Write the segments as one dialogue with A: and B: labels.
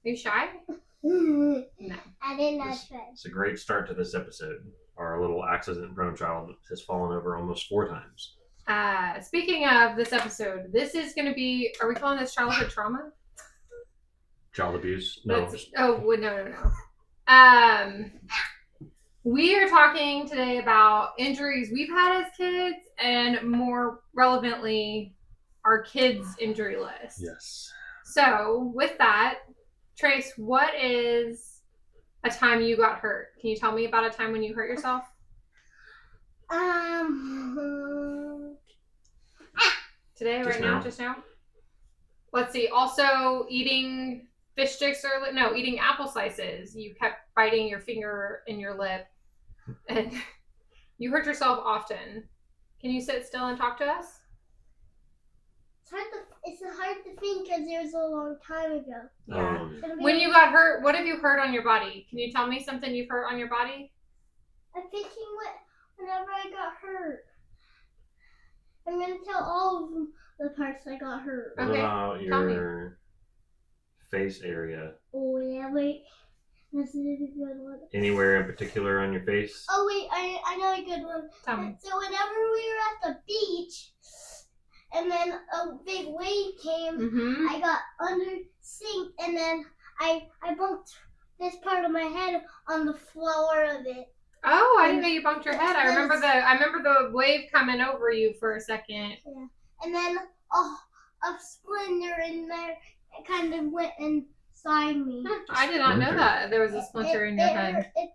A: you shy? No.
B: I did not try.
C: It's a great start to this episode. Our little accident-prone child has fallen over almost 4 times.
A: Speaking of this episode, this is going to be, are we calling this childhood trauma?
C: Child abuse? No.
A: No. We are talking today about injuries we've had as kids and more relevantly, our kids' injury list.
C: Yes.
A: So with that, Trace, what is a time you got hurt? Can you tell me about a time when you hurt yourself? Today, right now, just now? Let's see. Also, eating fish sticks eating apple slices. You kept biting your finger in your lip and you hurt yourself often. Can you sit still and talk to us?
B: It's hard to think because it was a long time ago.
A: Yeah. When you got hurt, what have you hurt on your body? Can you tell me something you've hurt on your body?
B: I'm thinking whenever I got hurt. I'm going to tell all of the parts I got hurt.
C: What about your face area?
B: Oh, yeah, wait. This is a good one.
C: Anywhere in particular on your face?
B: Oh, wait, I know a good one.
A: Tell me.
B: So whenever we were at the beach, and then a big wave came, I got under sink, and then I bumped this part of my head on the floor of it.
A: Oh, I didn't know you bumped your head. I remember the wave coming over you for a second.
B: Yeah. And then a splinter in there kind of went inside me.
A: I did not know that there was a splinter in your head.
B: It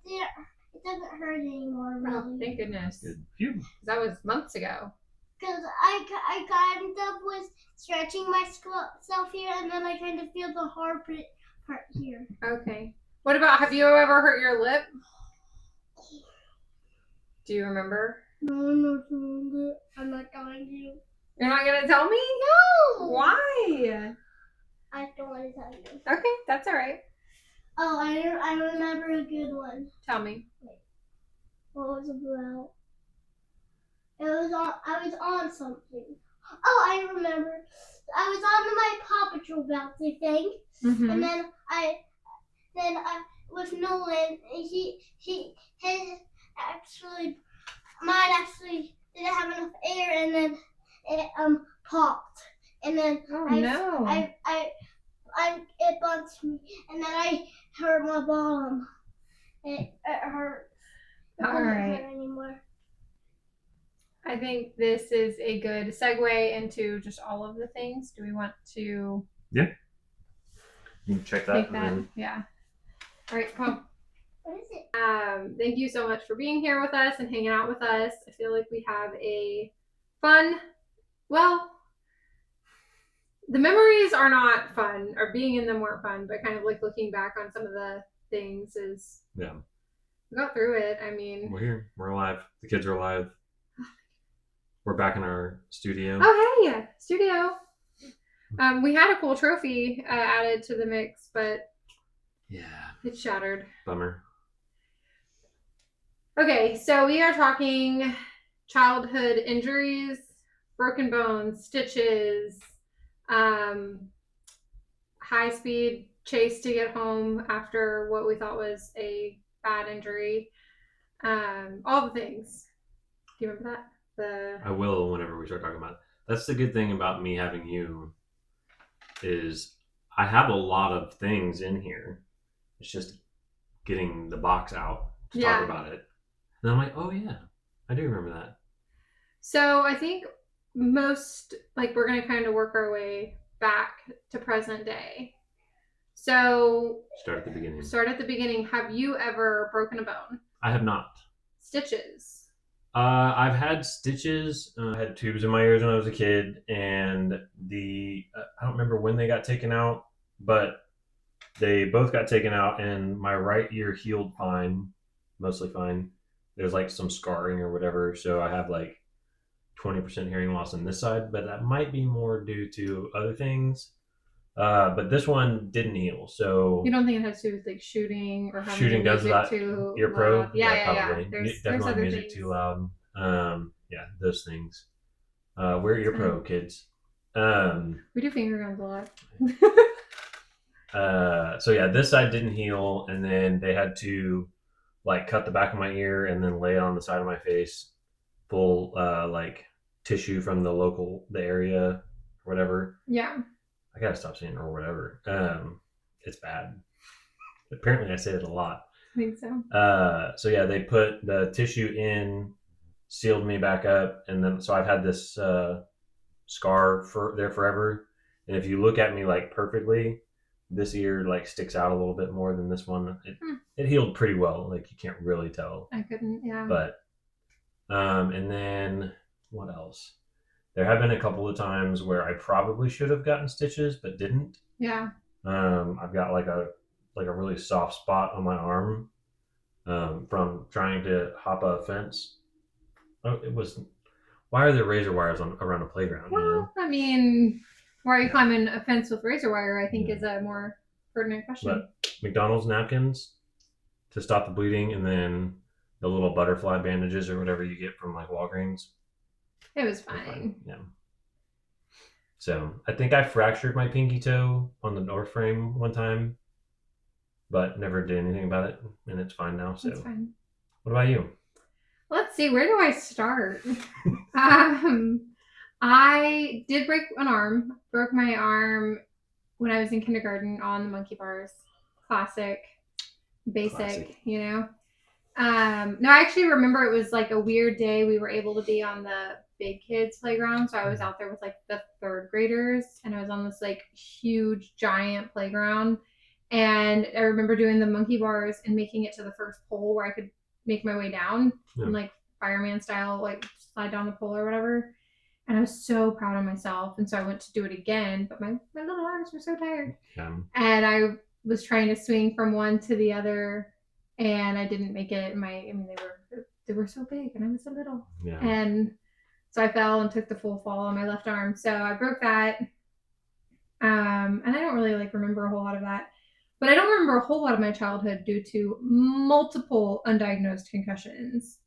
B: doesn't hurt anymore, really.
A: Oh, thank goodness.
C: Good. Phew.
A: That was months ago.
B: Because I kind of was stretching myself here, and then I kind of feel the hard part here.
A: Okay. What about, have you ever hurt your lip? Do you remember?
B: No, I'm not doing it. I'm not telling you.
A: You're not going to tell me?
B: No!
A: Why?
B: I don't want to tell you.
A: Okay, that's all right.
B: Oh, I remember a good one.
A: Tell me.
B: What was it about? I was on something. Oh, I remember. I was on my Paw Patrol bouncy thing, and then I with Nolan, mine actually didn't have enough air, and then it popped, and then it bumped me, and then I hurt my bottom. It hurt. It doesn't hurt anymore.
A: I think this is a good segue into just all of the things. Do we want to?
C: Yeah. You can check that.
A: Yeah. All right, come.
B: What is it?
A: Thank you so much for being here with us and hanging out with us. I feel like we have a fun, well, the memories are not fun, or being in them weren't fun, but kind of like looking back on some of the things is,
C: yeah.
A: We got through it. I mean,
C: we're here. We're alive. The kids are alive. We're back in our studio.
A: Oh, hey, studio. We had a cool trophy added to the mix, but
C: yeah,
A: it shattered.
C: Bummer.
A: Okay, so we are talking childhood injuries, broken bones, stitches, high-speed chase to get home after what we thought was a bad injury, all the things. Do you remember that?
C: I will whenever we start talking about it. That's the good thing about me having you is I have a lot of things in here. It's just getting the box out to talk about it. And I'm like, oh yeah, I do remember that.
A: So I think we're going to kind of work our way back to present day. So
C: start at the beginning.
A: Have you ever broken a bone?
C: I have not.
A: Stitches?
C: I've had stitches. I had tubes in my ears when I was a kid, and I don't remember when they got taken out, but they both got taken out, and my right ear healed fine, mostly fine. There's like some scarring or whatever, so I have like 20% hearing loss on this side, but that might be more due to other things. But this one didn't heal, so
A: you don't think it has to do with like shooting or having
C: shooting does that?
A: Too
C: ear probe?
A: Yeah.
C: Probably.
A: There's
C: definitely
A: other
C: music
A: things.
C: too loud. Yeah, those things. Wear ear probe, kids.
A: We do finger guns a lot.
C: So yeah, this side didn't heal, and then they had to like cut the back of my ear and then lay it on the side of my face, pull like tissue from the area or whatever.
A: Yeah.
C: I gotta stop saying or whatever. It's bad. Apparently, I say it a lot.
A: I think so.
C: So yeah, they put the tissue in, sealed me back up, and then so I've had this scar for there forever. And if you look at me like perfectly, this ear like sticks out a little bit more than this one. It healed pretty well. Like you can't really tell.
A: I couldn't. Yeah.
C: But and then what else? There have been a couple of times where I probably should have gotten stitches but didn't.
A: Yeah.
C: I've got like a really soft spot on my arm from trying to hop a fence. Oh, it was. Why are there razor wires around a playground?
A: Well,
C: you know?
A: I mean, why are you climbing a fence with razor wire? I think is a more pertinent question.
C: But McDonald's napkins to stop the bleeding, and then the little butterfly bandages or whatever you get from like Walgreens.
A: It was fine.
C: Yeah. So I think I fractured my pinky toe on the door frame one time, but never did anything about it, and it's fine now. So
A: it's fine.
C: What about you?
A: Let's see. Where do I start? I did break an arm. Broke my arm when I was in kindergarten on the monkey bars. Classic, basic, you know. No, I actually remember it was like a weird day. We were able to be on the big kids playground, so I was out there with like the third graders, and I was on this like huge giant playground. And I remember doing the monkey bars and making it to the first pole where I could make my way down and like fireman style, like slide down the pole or whatever. And I was so proud of myself. And so I went to do it again, but my little arms were so tired. And I was trying to swing from one to the other, and I didn't make it. They were so big, and I was so little. Yeah. And so I fell and took the full fall on my left arm. So I broke that. And I don't really like remember a whole lot of that. But I don't remember a whole lot of my childhood due to multiple undiagnosed concussions.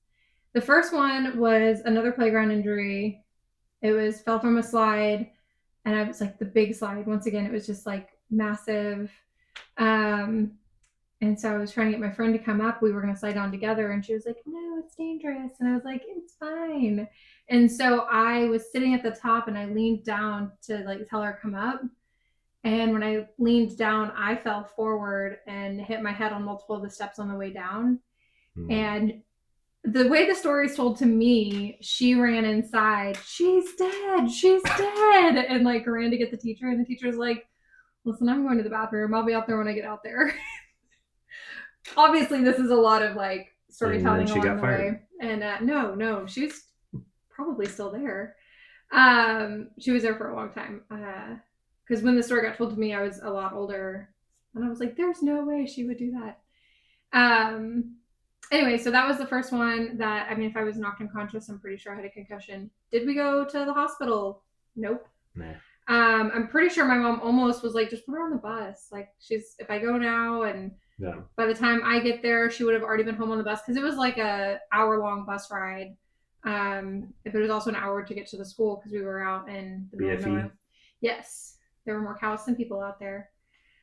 A: The first one was another playground injury. It was fell from a slide, and I was like the big slide. Once again, it was just like massive. And so I was trying to get my friend to come up. We were going to slide down together, and she was like, no, it's dangerous. And I was like, it's fine. And so I was sitting at the top, and I leaned down to like tell her to come up. And when I leaned down, I fell forward and hit my head on multiple of the steps on the way down. And the way the story is told to me, she ran inside. She's dead. And like ran to get the teacher. And the teacher's like, listen, I'm going to the bathroom. I'll be out there when I get out there. Obviously, this is a lot of like storytelling along the way. And no, she's probably still there. She was there for a long time. Because when the story got told to me, I was a lot older. And I was like, there's no way she would do that. Anyway, so that was the first one that, I mean, if I was knocked unconscious, I'm pretty sure I had a concussion. Did we go to the hospital? Nope. Nah. I'm pretty sure my mom almost was like, just put her on the bus. Like, if I go now, and by the time I get there, she would have already been home on the bus, because it was like a hour-long bus ride. If it was also an hour to get to the school, because we were out in the middle of nowhere. Yes. There were more cows than people out there.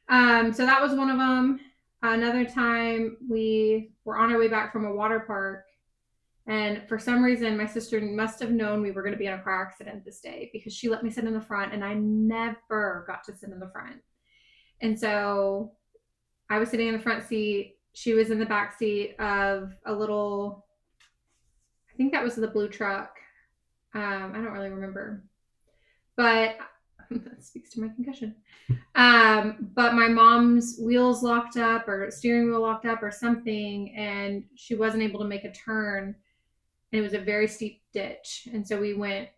A: So that was one of them. Another time we were on our way back from a water park, and for some reason my sister must have known we were going to be in a car accident this day, because she let me sit in the front, and I never got to sit in the front. And so I was sitting in the front seat. She was in the back seat of a little, I think that was the blue truck. I don't really remember, but that speaks to my concussion. But my mom's wheels locked up, or steering wheel locked up or something, and she wasn't able to make a turn, and it was a very steep ditch. And so we went,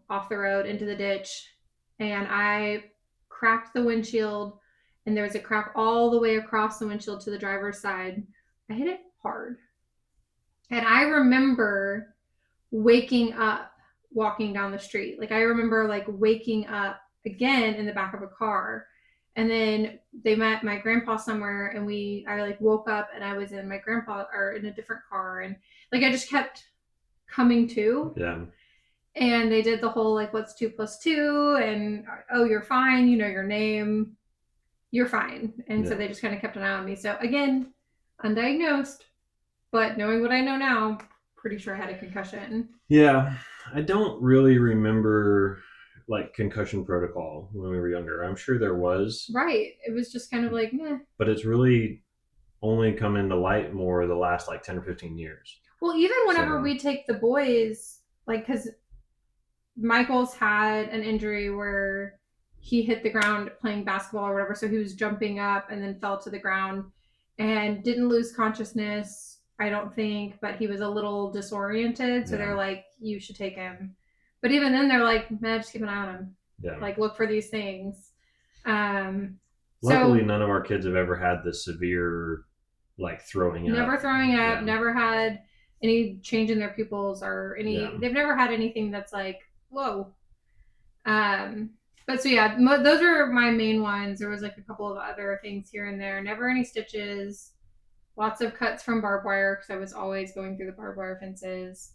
A: off the road into the ditch, and I cracked the windshield, and there was a crack all the way across the windshield to the driver's side. I hit it hard. And I remember waking up walking down the street. Like, I remember like waking up again in the back of a car, and then they met my grandpa somewhere, and I like woke up, and I was in my grandpa, or in a different car, and like I just kept coming to. Yeah. And they did the whole like, what's 2 + 2, and oh, you're fine, you know your name. you're fine. And so they just kind of kept an eye on me. So again, undiagnosed, but knowing what I know now, pretty sure I had a concussion.
C: Yeah, I don't really remember like concussion protocol when we were younger. I'm sure there was.
A: Right. It was just kind of like, meh.
C: But it's really only come into light more the last like 10 or 15 years.
A: Well, even whenever we take the boys, like, because Michael's had an injury where he hit the ground playing basketball or whatever, so he was jumping up and then fell to the ground and didn't lose consciousness, I don't think, but he was a little disoriented, so they're like, you should take him. But even then they're like, man, just keep an eye on him. Yeah. Like, look for these things.
C: Luckily, none of our kids have ever had the severe, like, throwing up.
A: Never throwing up, never had any change in their pupils or any, they've never had anything that's like, whoa. But so yeah, those are my main ones. There was like a couple of other things here and there. Never any stitches. Lots of cuts from barbed wire because I was always going through the barbed wire fences.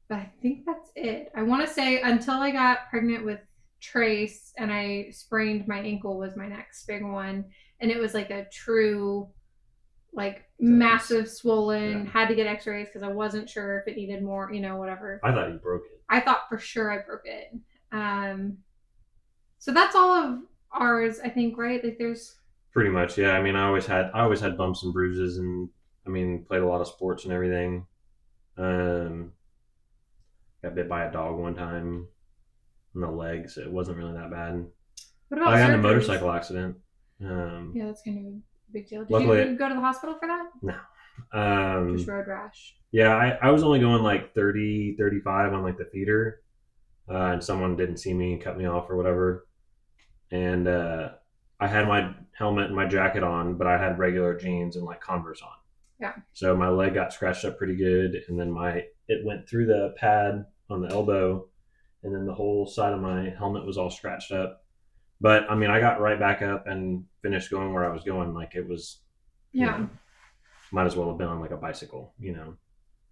A: But I think that's it. I want to say until I got pregnant with Trace and I sprained my ankle was my next big one. And it was like a true, like, massive swollen. Had to get x-rays because I wasn't sure if it needed more, whatever.
C: I thought you broke it.
A: I thought for sure I broke it. So that's all of ours, I think, right? Like, there's
C: pretty much, yeah. I mean, I always had bumps and bruises, and I mean, played a lot of sports and everything. Got bit by a dog one time in the legs. It wasn't really that bad.
A: What about
C: I got in a motorcycle accident.
A: Yeah, that's kind of a big deal. Did
C: luckily,
A: you go to the hospital for that?
C: No.
A: Just road rash.
C: Yeah, I was only going like 30, 35 on like the feeder. And someone didn't see me and cut me off or whatever. And I had my helmet and my jacket on, but I had regular jeans and like Converse on.
A: Yeah.
C: So my leg got scratched up pretty good, and then it went through the pad on the elbow, and then the whole side of my helmet was all scratched up. But I mean, I got right back up and finished going where I was going. Like, it was, might as well have been on like a bicycle,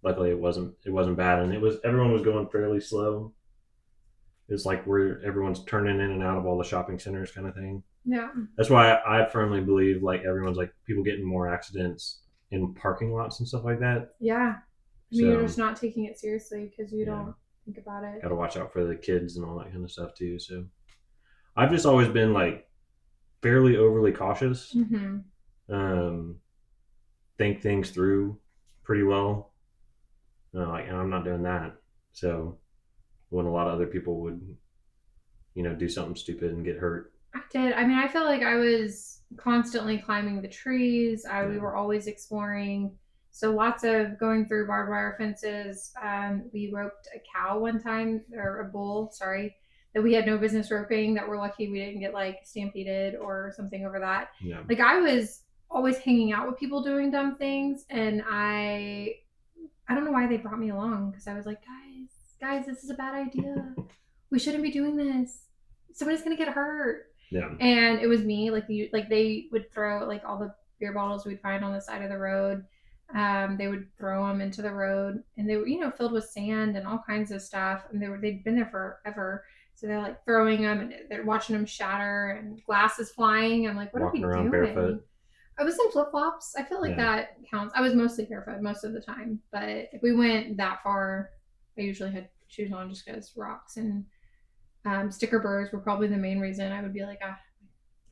C: Luckily, it wasn't bad, and everyone was going fairly slow. It's like where everyone's turning in and out of all the shopping centers, kind of thing.
A: Yeah.
C: That's why I firmly believe like everyone's like people getting more accidents in parking lots and stuff like that.
A: Yeah. I mean, you're just not taking it seriously because you don't think about it.
C: Got to watch out for the kids and all that kind of stuff too. So I've just always been like fairly overly cautious. Mm-hmm. Think things through pretty well. And I'm not doing that. So when a lot of other people would, do something stupid and get hurt.
A: I did. I mean, I felt like I was constantly climbing the trees. We were always exploring. So lots of going through barbed wire fences. We roped a cow one time, or a bull, sorry, that we had no business roping, that we're lucky we didn't get like stampeded or something over that.
C: Yeah.
A: Like, I was always hanging out with people doing dumb things, and I don't know why they brought me along, because I was like, guys, this is a bad idea. We shouldn't be doing this. Somebody's gonna get hurt.
C: Yeah.
A: And it was me. Like, they would throw like all the beer bottles we'd find on the side of the road. They would throw them into the road, and they were, filled with sand and all kinds of stuff. And they'd been there forever. So they're like throwing them, and they're watching them shatter, and glass is flying. I'm like, what
C: Walking
A: are we
C: around
A: doing?
C: barefoot.
A: I was in flip flops. I feel like that counts. I was mostly barefoot most of the time, but if we went that far, I usually had shoes on just because rocks and sticker burrs were probably the main reason I would be like, I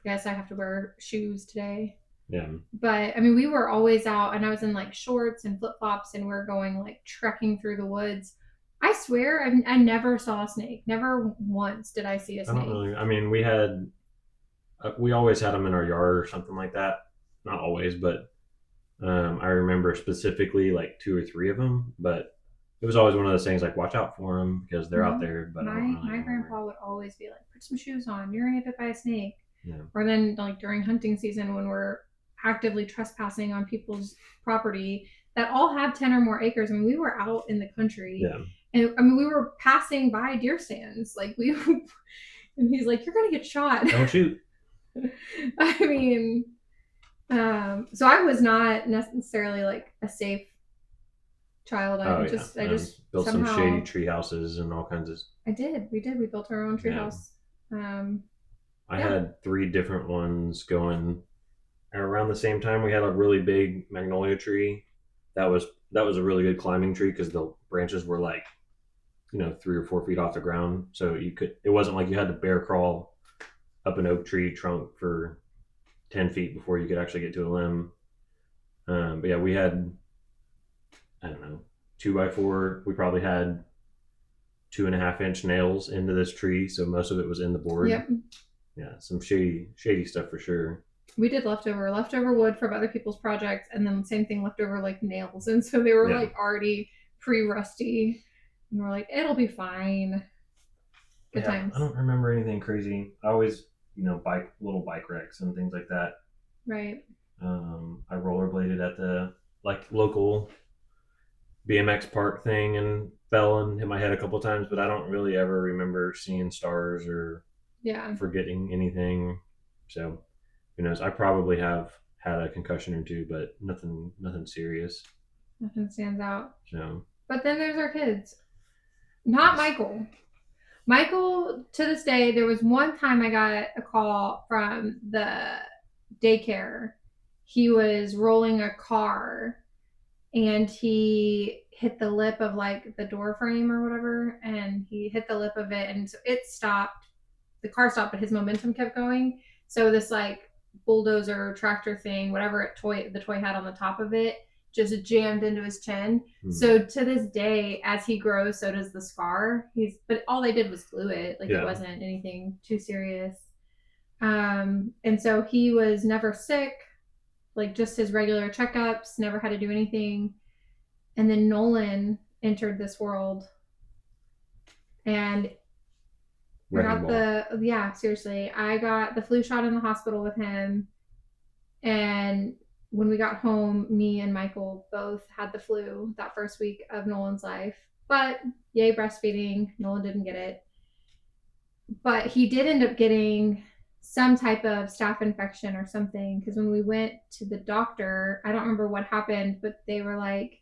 A: guess I have to wear shoes today.
C: Yeah.
A: But I mean, we were always out, and I was in like shorts and flip flops, and we're going like trekking through the woods. I swear, I never saw a snake. Never once did I see a snake.
C: I mean, we always had them in our yard or something like that. Not always, but I remember specifically like 2 or 3 of them. But it was always one of those things like, watch out for them because they're out there. But
A: my grandpa would always be like, put some shoes on. You're gonna get bit by a snake.
C: Yeah.
A: Or then like during hunting season when we're actively trespassing on people's property that all have 10 or more acres. I mean, we were out in the country.
C: Yeah.
A: And I mean, we were passing by deer stands. Like and he's like, you're gonna get shot.
C: Don't shoot.
A: I mean, so I was not necessarily like a safe child. I just
C: built
A: somehow,
C: some shady tree houses and all kinds of.
A: We did. We built our own tree house.
C: I had 3 different ones going around the same time. We had a really big magnolia tree. That was a really good climbing tree because the branches were like 3 or 4 feet off the ground, so it wasn't like you had to bear crawl up an oak tree trunk for 10 feet before you could actually get to a limb. But yeah, we had, I don't know, 2x4. We probably had 2.5-inch nails into this tree, so most of it was in the board.
A: Yep.
C: Yeah, some shady stuff for sure.
A: We did leftover wood from other people's projects, and then same thing, leftover like nails, and so they were like already pre-rusty, and we're like, it'll be fine. Good times.
C: I don't remember anything crazy. I always, little bike wrecks and things like that.
A: Right.
C: I rollerbladed at the local BMX park thing and fell and hit my head a couple times, but I don't really ever remember seeing stars or forgetting anything. So who knows? I probably have had a concussion or two, but nothing serious.
A: Nothing stands out.
C: So.
A: But then there's our kids. Not Michael. Michael, to this day, there was one time I got a call from the daycare. He was rolling a car and he hit the lip of like the door frame or whatever, and he hit the lip of it, and so it stopped. The car stopped, but his momentum kept going. So this like bulldozer tractor thing, whatever the toy had on the top of it, just jammed into his chin. So to this day, as he grows, so does the scar. But all they did was glue it. Like it wasn't anything too serious. And so he was never sick, like just his regular checkups, never had to do anything. And then Nolan entered this world, and I got seriously, I got the flu shot in the hospital with him, and when we got home, me and Michael both had the flu that first week of Nolan's life. But yay, breastfeeding, Nolan didn't get it. But he did end up getting some type of staph infection or something, because when we went to the doctor, I don't remember what happened, but they were like,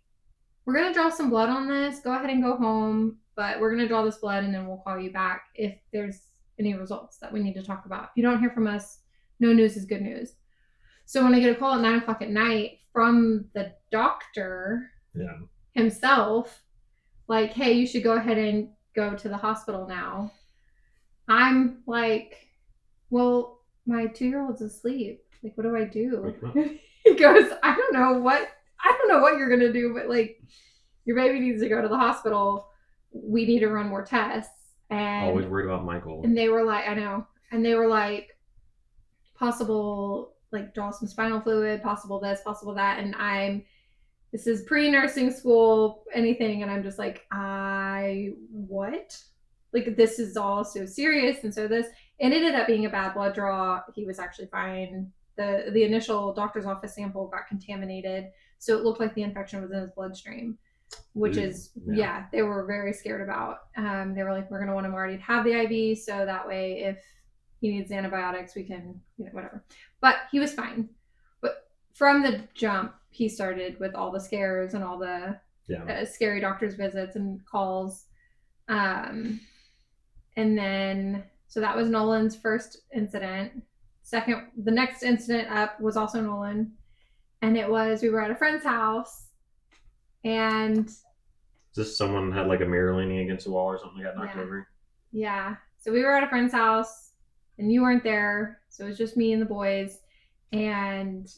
A: we're going to draw some blood on this. Go ahead and go home, but we're going to draw this blood and then we'll call you back if there's any results that we need to talk about. If you don't hear from us, no news is good news. So when I get a call at 9:00 at night from the doctor himself, like, hey, you should go ahead and go to the hospital now. I'm like, well, my 2-year-old's asleep. Like, what do I do? He goes, I don't know what you're going to do, but like, your baby needs to go to the hospital. We need to run more tests. And
C: always worried about Michael.
A: And they were like, I know. And they were like, possible, like, draw some spinal fluid, possible this, possible that. And this is pre-nursing school, anything. And I'm just like, what? Like, this is all so serious. And so it ended up being a bad blood draw. He was actually fine. The initial doctor's office sample got contaminated. So it looked like the infection was in his bloodstream, which is, they were very scared about. They were like, we're going to want him already to have the IV. So that way, if he needs antibiotics, we can, whatever. But he was fine. But from the jump, he started with all the scares and all the scary doctor's visits and calls. And then, so that was Nolan's first incident. The next incident up was also Nolan. And we were at a friend's house, and
C: just someone had like a mirror leaning against the wall or something that got knocked over.
A: Yeah. So we were at a friend's house, and you weren't there. So it was just me and the boys. And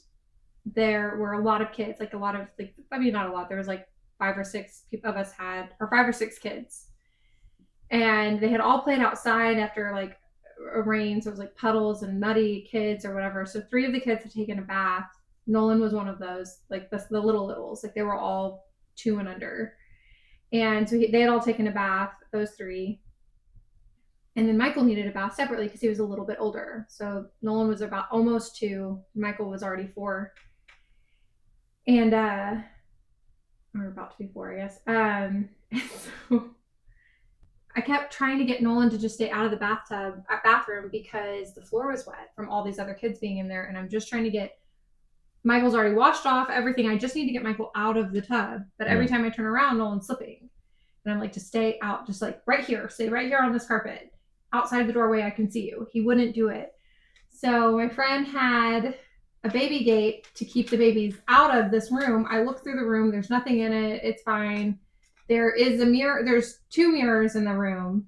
A: there were a lot of kids, not a lot. There was like 5 or 6 of us 5 or 6 kids. And they had all played outside after like a rain. So it was like puddles and muddy kids or whatever. So 3 of the kids had taken a bath. Nolan was one of those, like the littles, like they were all 2 and under. And so they had all taken a bath, those 3. And then Michael needed a bath separately because he was a little bit older. So Nolan was about almost 2. Michael was already 4. And, or about to be 4, I guess. And so I kept trying to get Nolan to just stay out of the bathroom because the floor was wet from all these other kids being in there. And I'm just trying to get, Michael's already washed off everything. I just need to get Michael out of the tub. But every time I turn around, Nolan's slipping. And I'm like, just stay out, just like right here, stay right here on this carpet. Outside the doorway, I can see you. He wouldn't do it. So my friend had a baby gate to keep the babies out of this room. I look through the room. There's nothing in it. It's fine. There is a mirror. There's 2 mirrors in the room.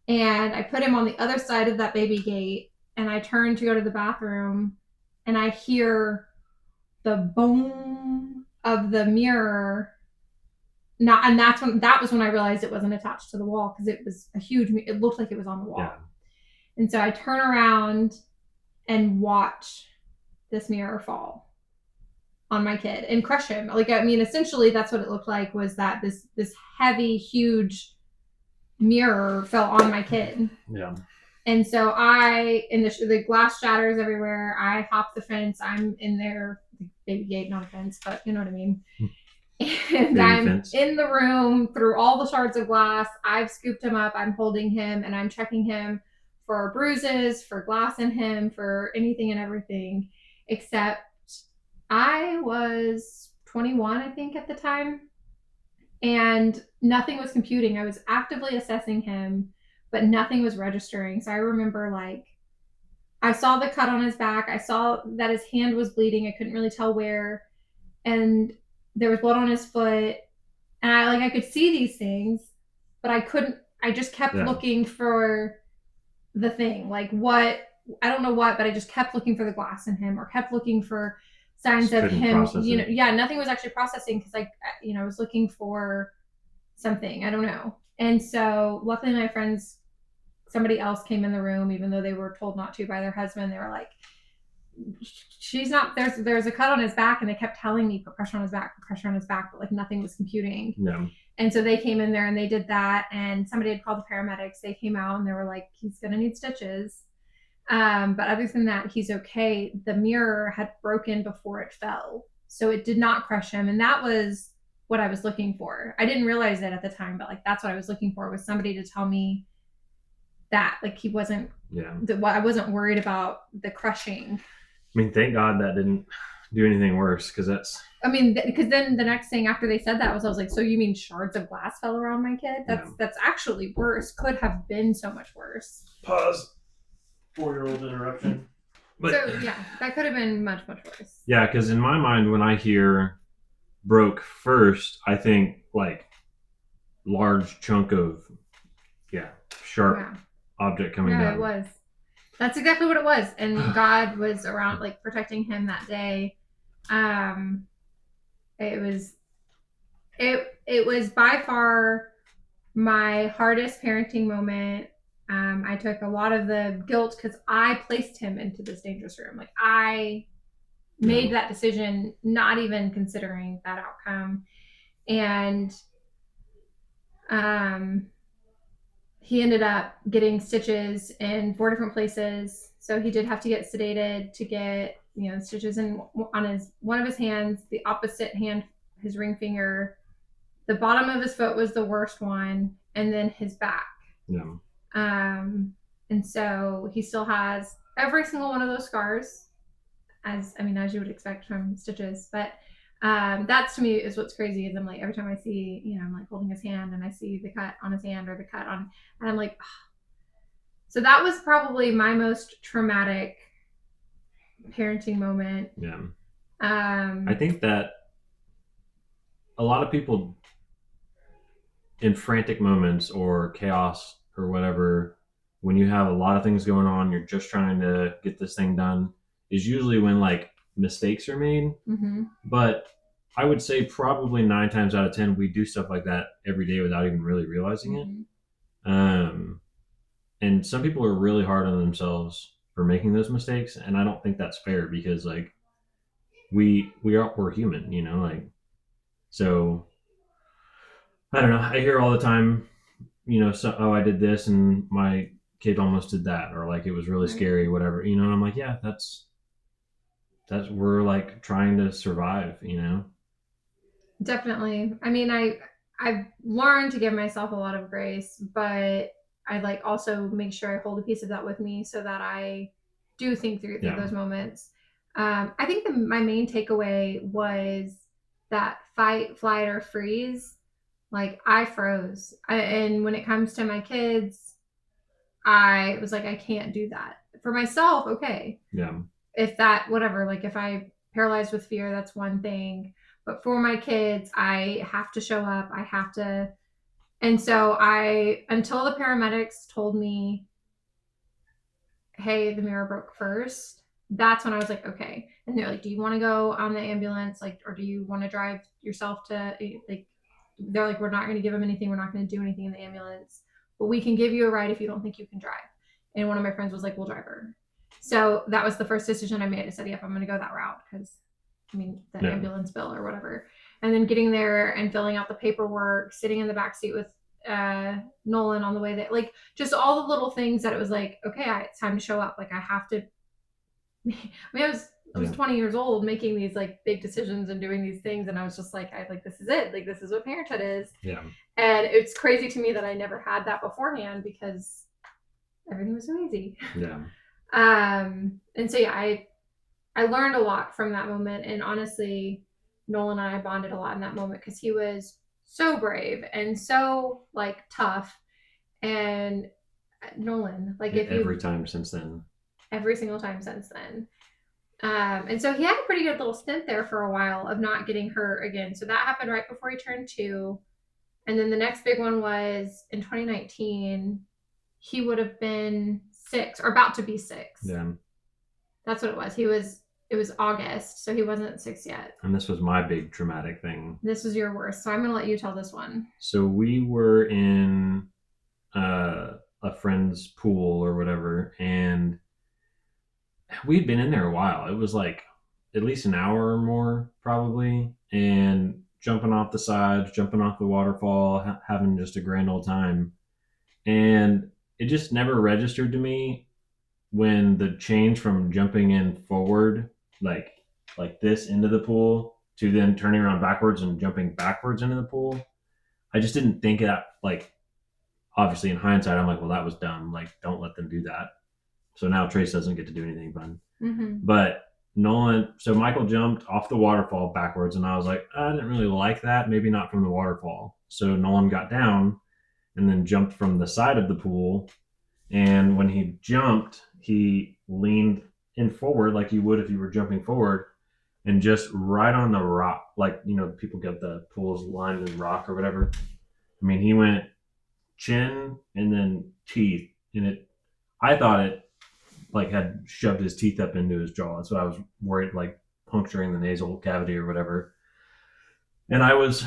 A: And I put him on the other side of that baby gate. And I turn to go to the bathroom. And I hear the boom of the mirror. And that was when I realized it wasn't attached to the wall, because it was a huge, it looked like it was on the wall. Yeah. And so I turn around and watch this mirror fall on my kid and crush him. Like, I mean, essentially that's what it looked like, was that this heavy, huge mirror fell on my kid.
C: Yeah.
A: And so the glass shatters everywhere. I hop the fence. I'm in there, the baby gate, not a fence, but you know what I mean. And I'm in the room through all the shards of glass. I've scooped him up. I'm holding him and I'm checking him for bruises, for glass in him, for anything and everything, except I was 21, I think, at the time, and nothing was computing. I was actively assessing him, but nothing was registering. So I remember, like, I saw the cut on his back. I saw that his hand was bleeding. I couldn't really tell where, and there was blood on his foot, and I could see these things, but I just kept looking for the thing, like what, I don't know what, but I just kept looking for the glass in him, or kept looking for signs of him, nothing was actually processing, because I was looking for something, I don't know. And so luckily my friends, somebody else came in the room, even though they were told not to by their husband. They were like, she's not, there's a cut on his back, and they kept telling me, put pressure on his back, but like nothing was computing.
C: Yeah.
A: And so they came in there and they did that, and somebody had called the paramedics. They came out and they were like, he's gonna need stitches, but other than that, he's okay. The mirror had broken before it fell, so it did not crush him, and that was what I was looking for. I didn't realize it at the time, but like that's what I was looking for, was somebody to tell me that, like, he wasn't, I wasn't worried about the crushing.
C: I mean, thank God that didn't do anything worse, because
A: because then the next thing after they said that was, I was like, so you mean shards of glass fell around my kid? That's actually worse. Could have been so much worse.
C: Pause. 4-year-old interruption.
A: But so yeah, that could have been much, much worse.
C: Yeah, because in my mind, when I hear broke first, I think like large chunk of sharp object coming down.
A: Yeah, it was. That's exactly what it was. And God was around, like, protecting him that day. It was by far my hardest parenting moment. I took a lot of the guilt, because I placed him into this dangerous room. Like, I made that decision, not even considering that outcome. And he ended up getting stitches in 4 different places. So he did have to get sedated to get, stitches on one of his hands, the opposite hand, his ring finger. The bottom of his foot was the worst one, and then his back.
C: Yeah.
A: And so he still has every single one of those scars, as you would expect from stitches. But that's, to me, is what's crazy, is I'm like, every time I see, I'm like holding his hand and I see the cut on his hand, or the cut on, and I'm like, oh. So that was probably my most traumatic parenting moment.
C: Yeah. I think that a lot of people in frantic moments or chaos or whatever, when you have a lot of things going on, you're just trying to get this thing done, is usually when like mistakes are made.
A: Mm-hmm.
C: But I would say probably 9 times out of 10, we do stuff like that every day without even really realizing it. And some people are really hard on themselves for making those mistakes, and I don't think that's fair, because like we're human, like, so I don't know. I hear all the time, I did this and my kid almost did that, or like it was really scary, whatever, and I'm like, yeah, that's we're like trying to survive,
A: Definitely. I've learned to give myself a lot of grace, but I like also make sure I hold a piece of that with me, so that I do think through those moments. I think my main takeaway was that fight, flight, or freeze. Like, I froze. And when it comes to my kids, I was like, I can't do that. for myself, okay.
C: Yeah.
A: If that, whatever, like if I paralyzed with fear, that's one thing. But for my kids, I have to show up. I have to. And so until the paramedics told me, hey, the mirror broke first, that's when I was like, okay. And they're like, do you want to go on the ambulance? Like, or do you want to drive yourself to, like, they're like, we're not going to give him anything. We're not going to do anything in the ambulance, but we can give you a ride if you don't think you can drive. And one of my friends was like, we'll drive her. So that was the first decision I made. I said, yep, I'm going to go that route because, I mean, the ambulance bill or whatever. And then getting there and filling out the paperwork, sitting in the back seat with Nolan on the way there, like just all the little things that it was like, okay, it's time to show up. Like I have to. I mean, I was 20 years old making these like big decisions and doing these things, and I was just like, this is it. Like this is what parenthood is.
C: Yeah.
A: And it's crazy to me that I never had that beforehand because everything was so easy.
C: Yeah.
A: And so yeah, I learned a lot from that moment, and honestly, Nolan and I bonded a lot in that moment because he was so brave and so like tough. And Nolan, like
C: every time since then.
A: Every single time since then. And so he had a pretty good little stint there for a while of not getting hurt again. So that happened right before he turned 2. And then the next big one was in 2019. He would have been 6 or about to be 6.
C: Yeah.
A: That's what it was. It was August, so he wasn't 6 yet.
C: And this was my big traumatic thing.
A: This was your worst. So I'm going to let you tell this one.
C: So we were in a friend's pool or whatever, and we'd been in there a while. It was like at least an hour or more probably, and jumping off the sides, jumping off the waterfall, having just a grand old time. And it just never registered to me when the change from jumping in forward, like this into the pool, to then turning around backwards and jumping backwards into the pool. I just didn't think that, like, obviously in hindsight, I'm like, well, that was dumb. Like, don't let them do that. So now Trace doesn't get to do anything fun. Mm-hmm. But so Michael jumped off the waterfall backwards, and I was like, I didn't really like that. Maybe not from the waterfall. So Nolan got down and then jumped from the side of the pool. And when he jumped, he leaned in forward like you would if you were jumping forward, and just right on the rock, like, people get the pools lined in rock or whatever. I mean, he went chin and then teeth, and I thought it like had shoved his teeth up into his jaw. That's what I was worried, like puncturing the nasal cavity or whatever. And I was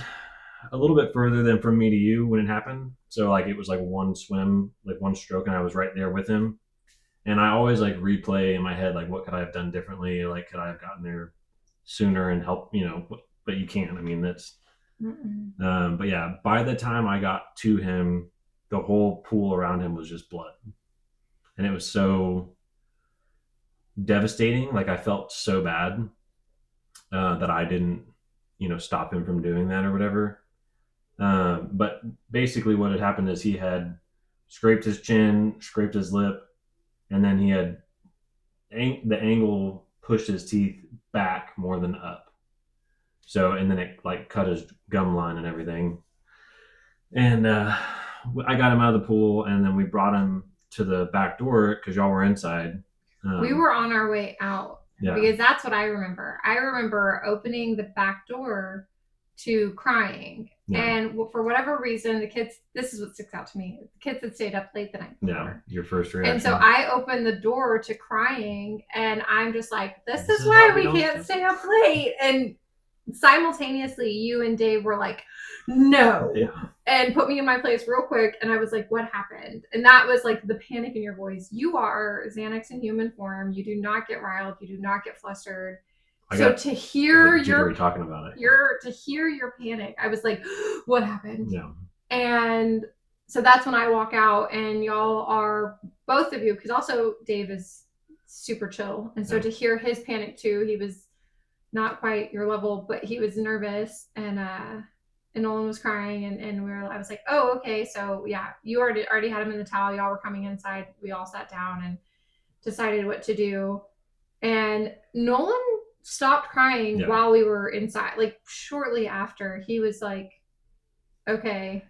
C: a little bit further than from me to you when it happened. So like it was like one swim, like one stroke, and I was right there with him. And I always like replay in my head, like, what could I have done differently? Like, could I have gotten there sooner and help, but you can't. I mean, that's, but yeah, by the time I got to him, the whole pool around him was just blood. And it was so devastating. Like I felt so bad that I didn't, stop him from doing that or whatever. But basically what had happened is he had scraped his chin, scraped his lip, and then he had the angle pushed his teeth back more than up. So, and then it like cut his gum line and everything. And I got him out of the pool, and then we brought him to the back door because y'all were inside.
A: We were on our way out. Yeah. Because that's what I remember. I remember opening the back door to crying. Yeah. And for whatever reason, the kids, this is what sticks out to me. The kids had stayed up late the night before. Yeah,
C: your first reaction.
A: And so I opened the door to crying, and I'm just like, this is why we can't stay up late. And simultaneously, you and Dave were like, no. Yeah. And put me in my place real quick. And I was like, what happened? And that was like the panic in your voice. You are Xanax in human form. You do not get riled. You do not get flustered. To hear your
C: talking about it,
A: to hear your panic, I was like, what happened?
C: Yeah.
A: And so that's when I walk out, and y'all are, both of you, because also Dave is super chill. And so to hear his panic too, he was not quite your level, but he was nervous, and Nolan was crying, and I was like, oh, okay. So yeah, you already had him in the towel. Y'all were coming inside. We all sat down and decided what to do. And Nolan stopped crying while we were inside. Like shortly after, he was like, okay.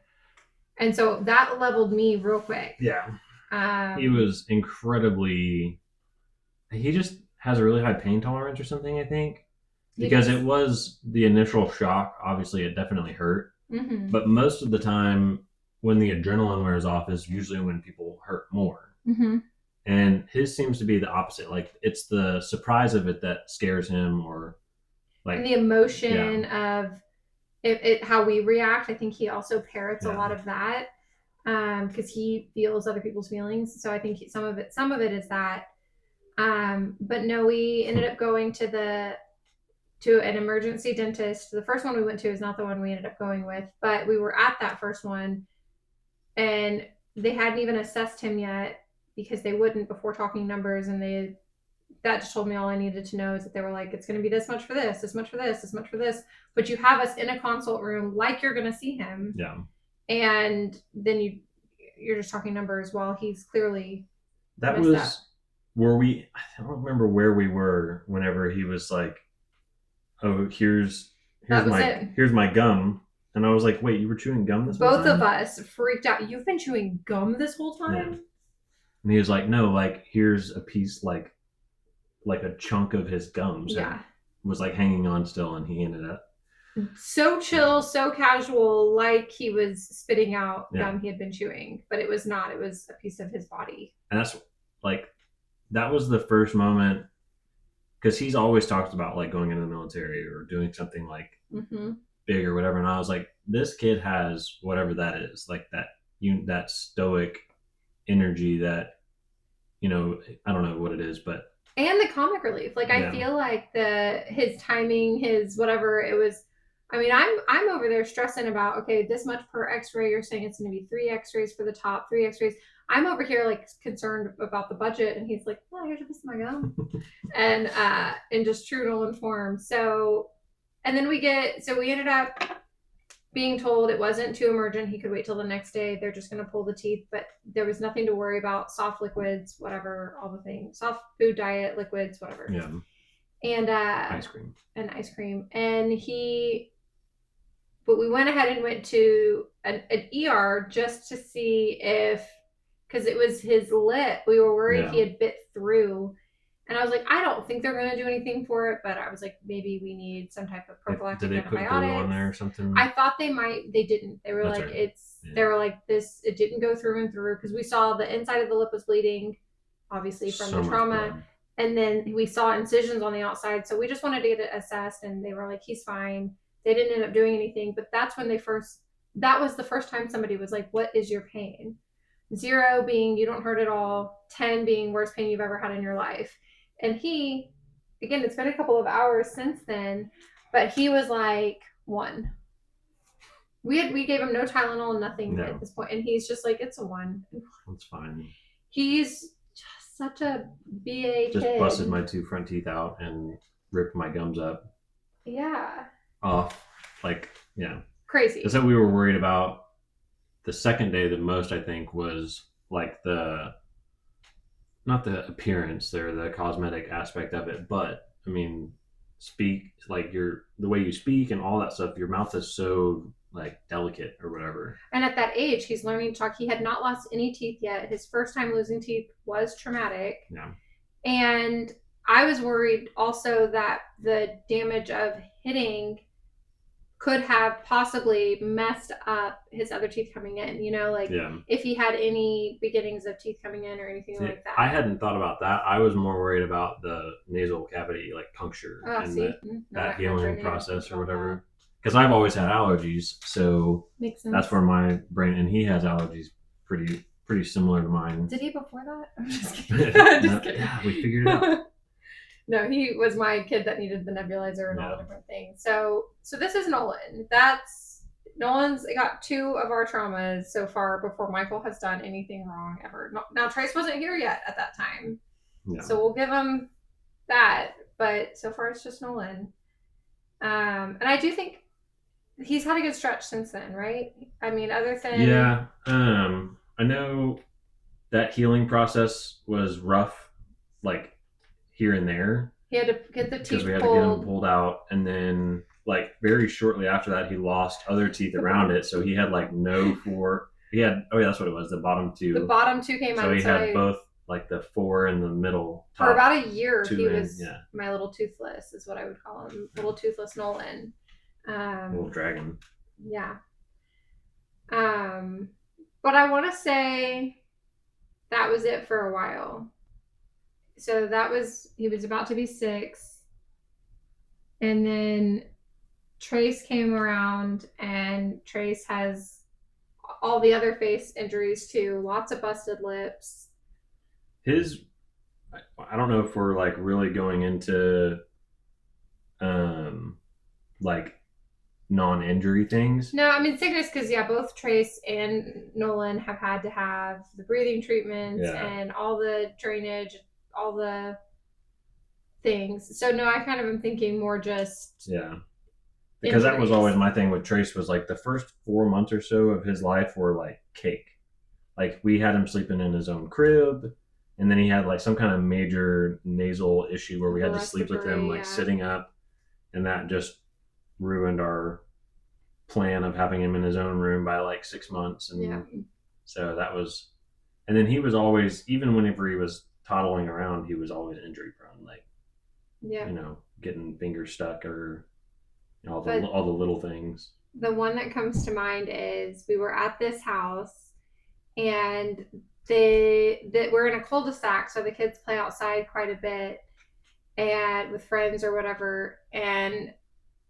A: And so that leveled me real quick.
C: Yeah. He was incredibly he just has a really high pain tolerance or something, I think. Because it was the initial shock. Obviously, it definitely hurt.
A: Mm-hmm.
C: But most of the time, when the adrenaline wears off, is usually when people hurt more.
A: Mm-hmm.
C: And his seems to be the opposite. Like, it's the surprise of it that scares him, or like
A: and the emotion of it, how we react. I think he also parrots a lot of that because he feels other people's feelings. So I think some of it is that. But no, we ended up going to an emergency dentist. The first one we went to is not the one we ended up going with, but we were at that first one and they hadn't even assessed him yet because they wouldn't before talking numbers. And that just told me all I needed to know is that they were like, it's going to be this much for this, this much for this, this much for this. But you have us in a consult room like you're going to see him.
C: Yeah.
A: And then you're just talking numbers while he's clearly
C: that was up. I don't remember where we were whenever he was like, oh, here's my gum. And I was like, wait, you were chewing gum this whole time?
A: Both of us freaked out. You've been chewing gum this whole time? Yeah.
C: And he was like, no, like, here's a piece, like a chunk of his gums.
A: Yeah.
C: Was like hanging on still, and he ended up.
A: So chill, so casual, like he was spitting out gum he had been chewing. But it was not. It was a piece of his body.
C: And that's like, that was the first moment. Because he's always talked about like going into the military or doing something like big or whatever, and I was like, this kid has whatever that is, like that stoic energy that, I don't know what it is, but
A: and the comic relief. Like I feel like his timing, his whatever it was. I mean, I'm over there stressing about, okay, this much per X-ray. You're saying it's going to be 3 X-rays for the top, 3 X-rays. I'm over here like concerned about the budget, and he's like, "Well, here's a piece of my gum," and in just true Nolan form. So, and then we ended up being told it wasn't too emergent. He could wait till the next day. They're just going to pull the teeth, but there was nothing to worry about. Soft liquids, whatever, all the things, soft food diet, liquids, whatever.
C: Yeah.
A: And
C: ice cream.
A: But we went ahead and went to an ER just to see because it was his lip. We were worried he had bit through. And I was like, I don't think they're going to do anything for it. But I was like, maybe we need some type of prophylactic antibiotics. Did they put glue
C: on there or something?
A: I thought they might. They didn't. They were That's like, right. They were like, it didn't go through and through. Because we saw the inside of the lip was bleeding, obviously, from the trauma. And then we saw incisions on the outside. So we just wanted to get it assessed. And they were like, he's fine. They didn't end up doing anything. But that's when that was the first time somebody was like, what is your pain? 0 being you don't hurt at all, 10 being worst pain you've ever had in your life. And he, again, it's been a couple of hours since then, but he was like 1. We gave him no Tylenol, nothing at this point, and he's just like, it's a 1.
C: That's fine.
A: He's just such a BA
C: just
A: kid.
C: Busted my 2 front teeth out and ripped my gums up.
A: Yeah.
C: Off, like, yeah.
A: Crazy.
C: So we were worried about the second day the most, I think, was like not the appearance there, the cosmetic aspect of it, but I mean, the way you speak and all that stuff, your mouth is so like delicate or whatever.
A: And at that age, he's learning to talk. He had not lost any teeth yet. His first time losing teeth was traumatic.
C: Yeah. And
A: I was worried also that the damage of hitting could have possibly messed up his other teeth coming in, if he had any beginnings of teeth coming in or anything like that.
C: I hadn't thought about that. I was more worried about the nasal cavity, like puncture and that healing process or whatever. Because I've always had allergies, so that's where my brain, and he has allergies pretty similar to mine.
A: Did he before that? I'm just kidding. Just kidding.
C: Yeah, we figured it out.
A: No, he was my kid that needed the nebulizer and all the different things. So this is Nolan. Nolan's got 2 of our traumas so far before Michael has done anything wrong ever. Now, Trace wasn't here yet at that time. No. So we'll give him that. But so far it's just Nolan. And I do think he's had a good stretch since then, right? I mean, other than...
C: Yeah. I know that healing process was rough, like, here and there.
A: He had to get the teeth pulled.
C: Because we had to get them pulled out. And then, like, very shortly after that, he lost other teeth around it. So he had, like, that's what it was, the bottom 2.
A: The bottom 2 came out.
C: So he had both like the 4 in the middle.
A: For about a year, he
C: in,
A: was my little toothless, is what I would call him. Little toothless Nolan.
C: Little dragon.
A: Yeah. But I want to say that was it for a while. So he was about to be 6. And then Trace came around, and Trace has all the other face injuries too. Lots of busted lips.
C: I don't know if we're like really going into like non-injury things.
A: No, I mean sickness, because both Trace and Nolan have had to have the breathing treatments and all the drainage, all the things. So no, I kind of am thinking more just
C: because that was always my thing with Trace, was like the first 4 months or so of his life were like cake. Like we had him sleeping in his own crib, and then he had like some kind of major nasal issue where we had to sleep with him like sitting up, and that just ruined our plan of having him in his own room by like 6 months. And so that was, and then he was always, even whenever he was toddling around, he was always injury prone, like getting fingers stuck or all the little things.
A: The one that comes to mind is we were at this house, and we're in a cul-de-sac, so the kids play outside quite a bit and with friends or whatever, and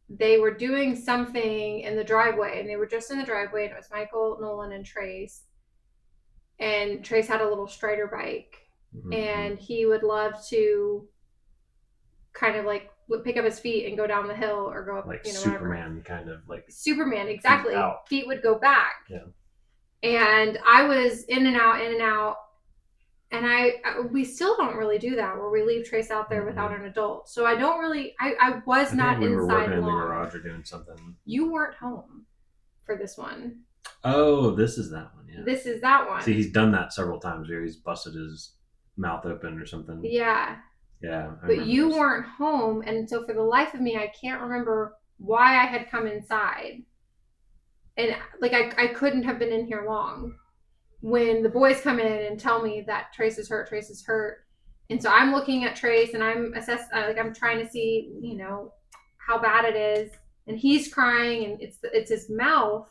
A: they were doing something in the driveway, and they were just in the driveway, and it was Michael, Nolan, and Trace. And Trace had a little Strider bike, and he would love to kind of like pick up his feet and go down the hill or go up,
C: like Superman, whatever. Kind of like
A: Superman, exactly. Feet would go back. Yeah. And I was in and out, and we still don't really do that, where we leave Trace out there without an adult. So I don't really, I was not inside. We were working in the garage or doing something. You weren't home for this one.
C: Oh, this is that one. Yeah.
A: This is that one.
C: See, he's done that several times here. He's busted his mouth open or something.
A: Yeah.
C: Yeah.
A: But you weren't home, and so for the life of me, I can't remember why I had come inside. And like I couldn't have been in here long when the boys come in and tell me that Trace is hurt. And so I'm looking at Trace, and I'm I'm trying to see, how bad it is. And he's crying, and it's his mouth.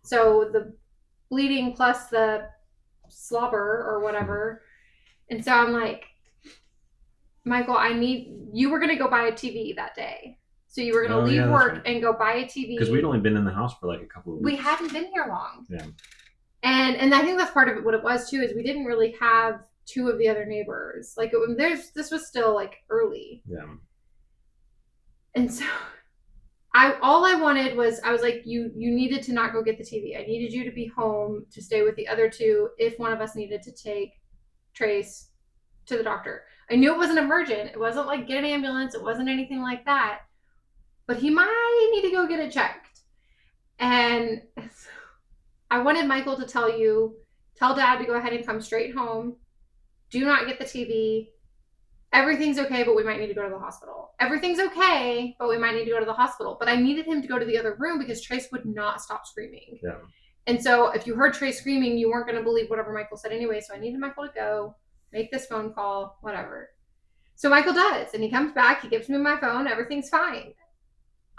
A: So the bleeding plus the slobber or whatever. And so I'm like, Michael, you were going to go buy a TV that day. So you were going to leave work and go buy a TV.
C: Because we'd only been in the house for like a couple of weeks.
A: We hadn't been here long.
C: Yeah.
A: And I think that's part of it. What it was too is we didn't really have 2 of the other neighbors. Like this was still like early.
C: Yeah.
A: And so all I wanted was, I was like, you needed to not go get the TV. I needed you to be home to stay with the other 2 if one of us needed to take Trace to the doctor. I knew it wasn't emergent. It wasn't like get an ambulance. It wasn't anything like that. But he might need to go get it checked. And I wanted Michael to tell Dad to go ahead and come straight home. Do not get the TV. Everything's okay, but we might need to go to the hospital. Everything's okay, but we might need to go to the hospital. But I needed him to go to the other room because Trace would not stop screaming.
C: Yeah.
A: And so if you heard Trace screaming, you weren't going to believe whatever Michael said anyway. So I needed Michael to go, make this phone call, whatever. So Michael does, and he comes back. He gives me my phone. Everything's fine.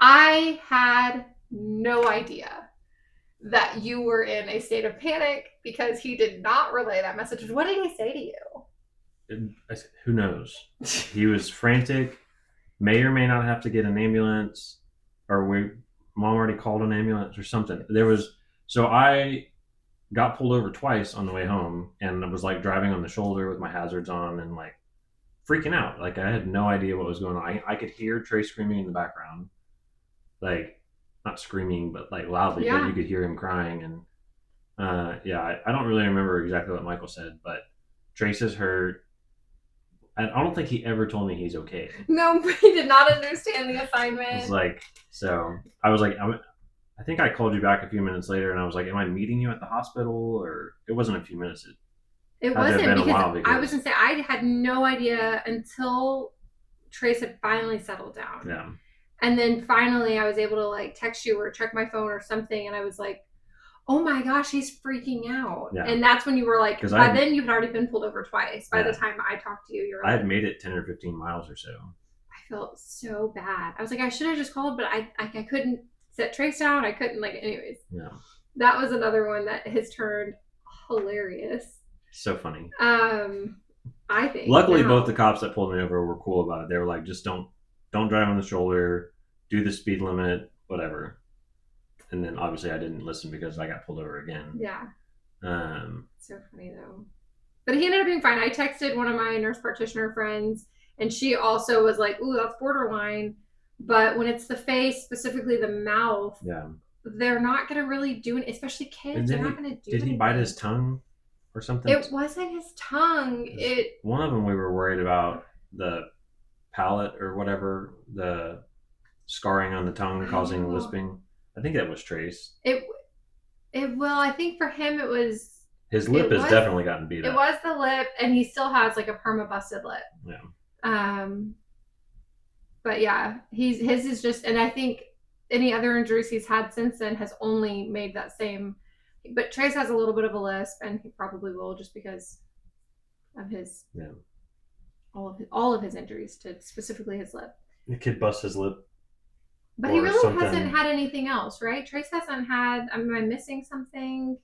A: I had no idea that you were in a state of panic because he did not relay that message. What did he say to you?
C: Who knows? He was frantic. May or may not have to get an ambulance, or Mom already called an ambulance or something. So I got pulled over twice on the way home, and I was like driving on the shoulder with my hazards on and like freaking out. Like I had no idea what was going on. I could hear Trey screaming in the background. Like not screaming, but like loudly, but you could hear him crying. And I don't really remember exactly what Michael said, but Trace is hurt. I don't think he ever told me he's okay.
A: No, he did not understand the assignment.
C: It's like, so I was like, I think I called you back a few minutes later, and I was like, am I meeting you at the hospital? Or it wasn't a few minutes.
A: It wasn't, because I was going to say, I had no idea until Trace had finally settled down.
C: Yeah.
A: And then finally I was able to like text you or check my phone or something. And I was like, oh my gosh, he's freaking out.
C: Yeah.
A: And that's when you were like, by then you had already been pulled over twice. By the time I talked to you, you were like,
C: I had made it 10 or 15 miles or so.
A: I felt so bad. I was like, I should have just called, but I couldn't set Trace down. I couldn't, like, anyways.
C: Yeah.
A: That was another one that has turned hilarious.
C: So funny.
A: I think.
C: Luckily, both the cops that pulled me over were cool about it. They were like, just don't drive on the shoulder, do the speed limit, whatever. And then obviously I didn't listen because I got pulled over again.
A: Yeah.
C: So
A: funny though. But he ended up being fine. I texted one of my nurse practitioner friends, and she also was like, "Ooh, that's borderline." But when it's the face, specifically the mouth, they're not going to really do it. Especially kids, they're not going to do it.
C: Did he bite his tongue or something?
A: It wasn't his tongue.
C: One of them we were worried about the palate or whatever, the scarring on the tongue causing lisping. I think that was Trace.
A: Well, I think for him it was
C: his lip has definitely gotten beat up.
A: It was the lip, and he still has like a perma busted lip.
C: Yeah.
A: But yeah, his is just, and I think any other injuries he's had since then has only made that same. But Trace has a little bit of a lisp, and he probably will just because of his all of his injuries to specifically his lip.
C: The kid busts his lip.
A: But he really hasn't had anything else, right? Trace hasn't had. Am I missing something?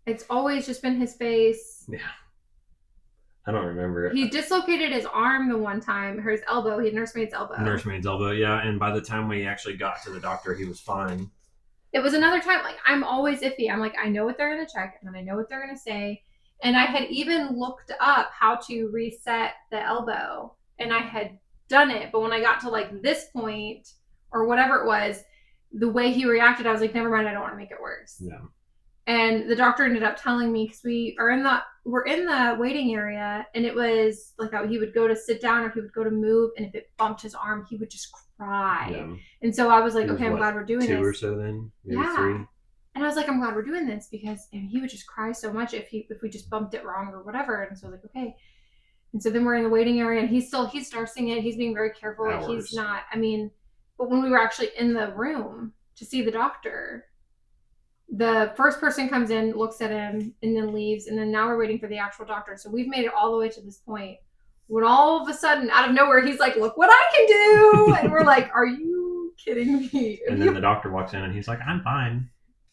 A: It's always just been his face.
C: Yeah. I don't remember it.
A: He dislocated his arm the one time, or his elbow. He had nursemaid's elbow.
C: Nursemaid's elbow, yeah. And by the time we actually got to the doctor, he was fine.
A: It was another time, like, I'm always iffy. I'm like, I know what they're going to check, and then I know what they're going to say. And I had even looked up how to reset the elbow, and I had done it. But when I got to, like, this point, or whatever it was, the way he reacted, I was like, never mind, I don't want to make it worse.
C: Yeah.
A: And the doctor ended up telling me, because we're in the waiting area, and it was like he would go to sit down or he would go to move, and if it bumped his arm, he would just cry. Yeah. And so I was like, okay, I'm glad we're doing this.
C: 2 or so then? Maybe 3?
A: And I was like, I'm glad we're doing this because he would just cry so much if we just bumped it wrong or whatever. And so I was like, okay. And so then we're in the waiting area, and he's nursing it. He's being very careful. Like, he's not, but when we were actually in the room to see the doctor, the first person comes in, looks at him, and then leaves. And then now we're waiting for the actual doctor. So we've made it all the way to this point when all of a sudden, out of nowhere, he's like, look what I can do. And we're like, are you kidding me?
C: And then the doctor walks in and he's like, I'm fine.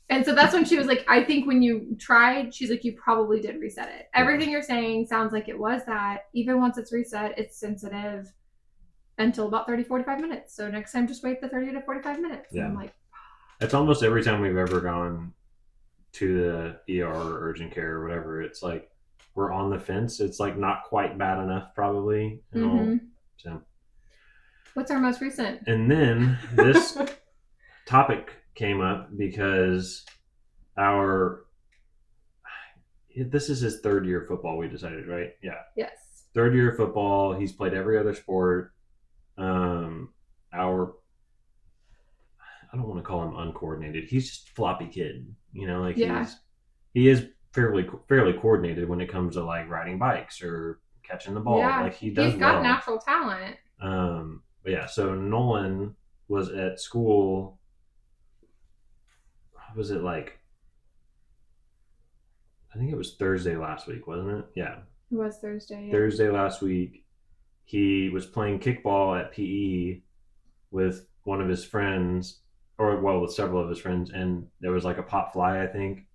A: And so that's when she was like, I think when you tried, she's like, you probably did reset it. Everything you're saying sounds like it was that. Even once it's reset, it's sensitive until about 30, 45 minutes. So next time, just wait the 30 to 45 minutes.
C: Yeah.
A: And I'm like,
C: it's almost every time we've ever gone to the ER or urgent care or whatever, it's like we're on the fence. It's like not quite bad enough, probably. So,
A: what's our most recent?
C: And then this topic came up because this is his 3rd year of football, we decided, right? Yeah.
A: Yes.
C: 3rd year of football. He's played every other sport. I don't want to call him uncoordinated. He's just a floppy kid, like he is fairly coordinated when it comes to like riding bikes or catching the ball.
A: Yeah,
C: like he's got
A: natural talent.
C: But yeah, so Nolan was at school. What was it like? I think it was Thursday last week, wasn't it? Yeah.
A: It was Thursday. Yeah.
C: Thursday last week. He was playing kickball at PE with one of his friends, with several of his friends, and there was like a pop fly, I think.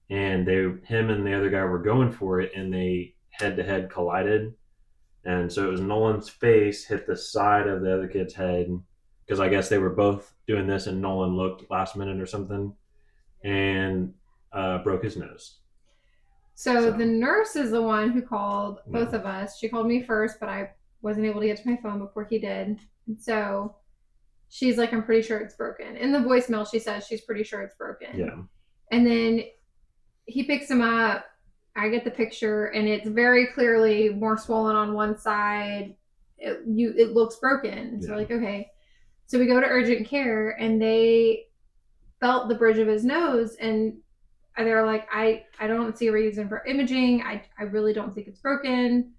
C: And him and the other guy were going for it, and they head-to-head collided. And so it was Nolan's face hit the side of the other kid's head, because I guess they were both doing this, and Nolan looked last minute or something, and broke his nose.
A: So the nurse is the one who called both of us. She called me first, but I wasn't able to get to my phone before he did. And so she's like, I'm pretty sure it's broken. In the voicemail, she says she's pretty sure it's broken.
C: Yeah.
A: And then he picks him up. I get the picture, and it's very clearly more swollen on one side. It looks broken. So like, okay. So we go to urgent care, and they felt the bridge of his nose, and they're like, I don't see a reason for imaging. I really don't think it's broken.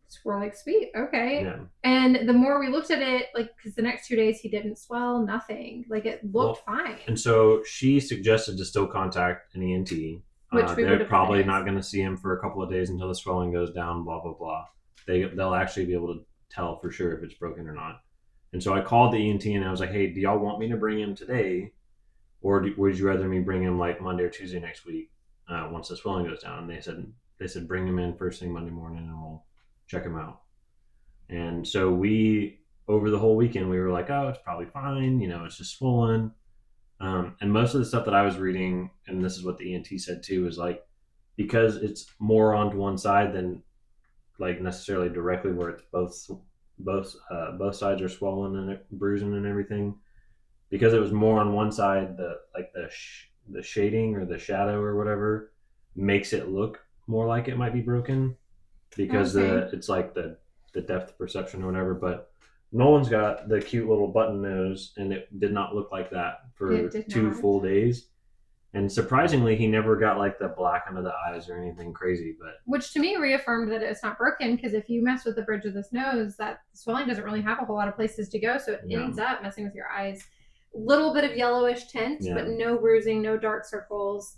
A: So we're like, sweet, okay.
C: Yeah.
A: And the more we looked at it, like, because the next 2 days he didn't swell, nothing. Like, it looked fine.
C: And so she suggested to still contact an ENT.
A: Which
C: they're probably not going to see him for a couple of days until the swelling goes down, blah, blah, blah. They'll actually be able to tell for sure if it's broken or not. And so I called the ENT and I was like, hey, do y'all want me to bring him today? Or would you rather me bring him like Monday or Tuesday next week once the swelling goes down? And they said bring him in first thing Monday morning and we'll check him out. And so over the whole weekend, we were like, oh, it's probably fine. It's just swollen. And most of the stuff that I was reading, and this is what the ENT said too, is like, because it's more onto one side than like necessarily directly where it's both sides are swollen and bruising and everything, because it was more on one side, the shading or the shadow or whatever makes it look more like it might be broken because it's like the depth perception or whatever. But Nolan's got the cute little button nose, and it did not look like that for 2 full days. And surprisingly, he never got like the black under the eyes or anything crazy. But
A: which to me reaffirmed that it's not broken, because if you mess with the bridge of this nose, that swelling doesn't really have a whole lot of places to go, so it ends up messing with your eyes. Little bit of yellowish tint, but no bruising, no dark circles.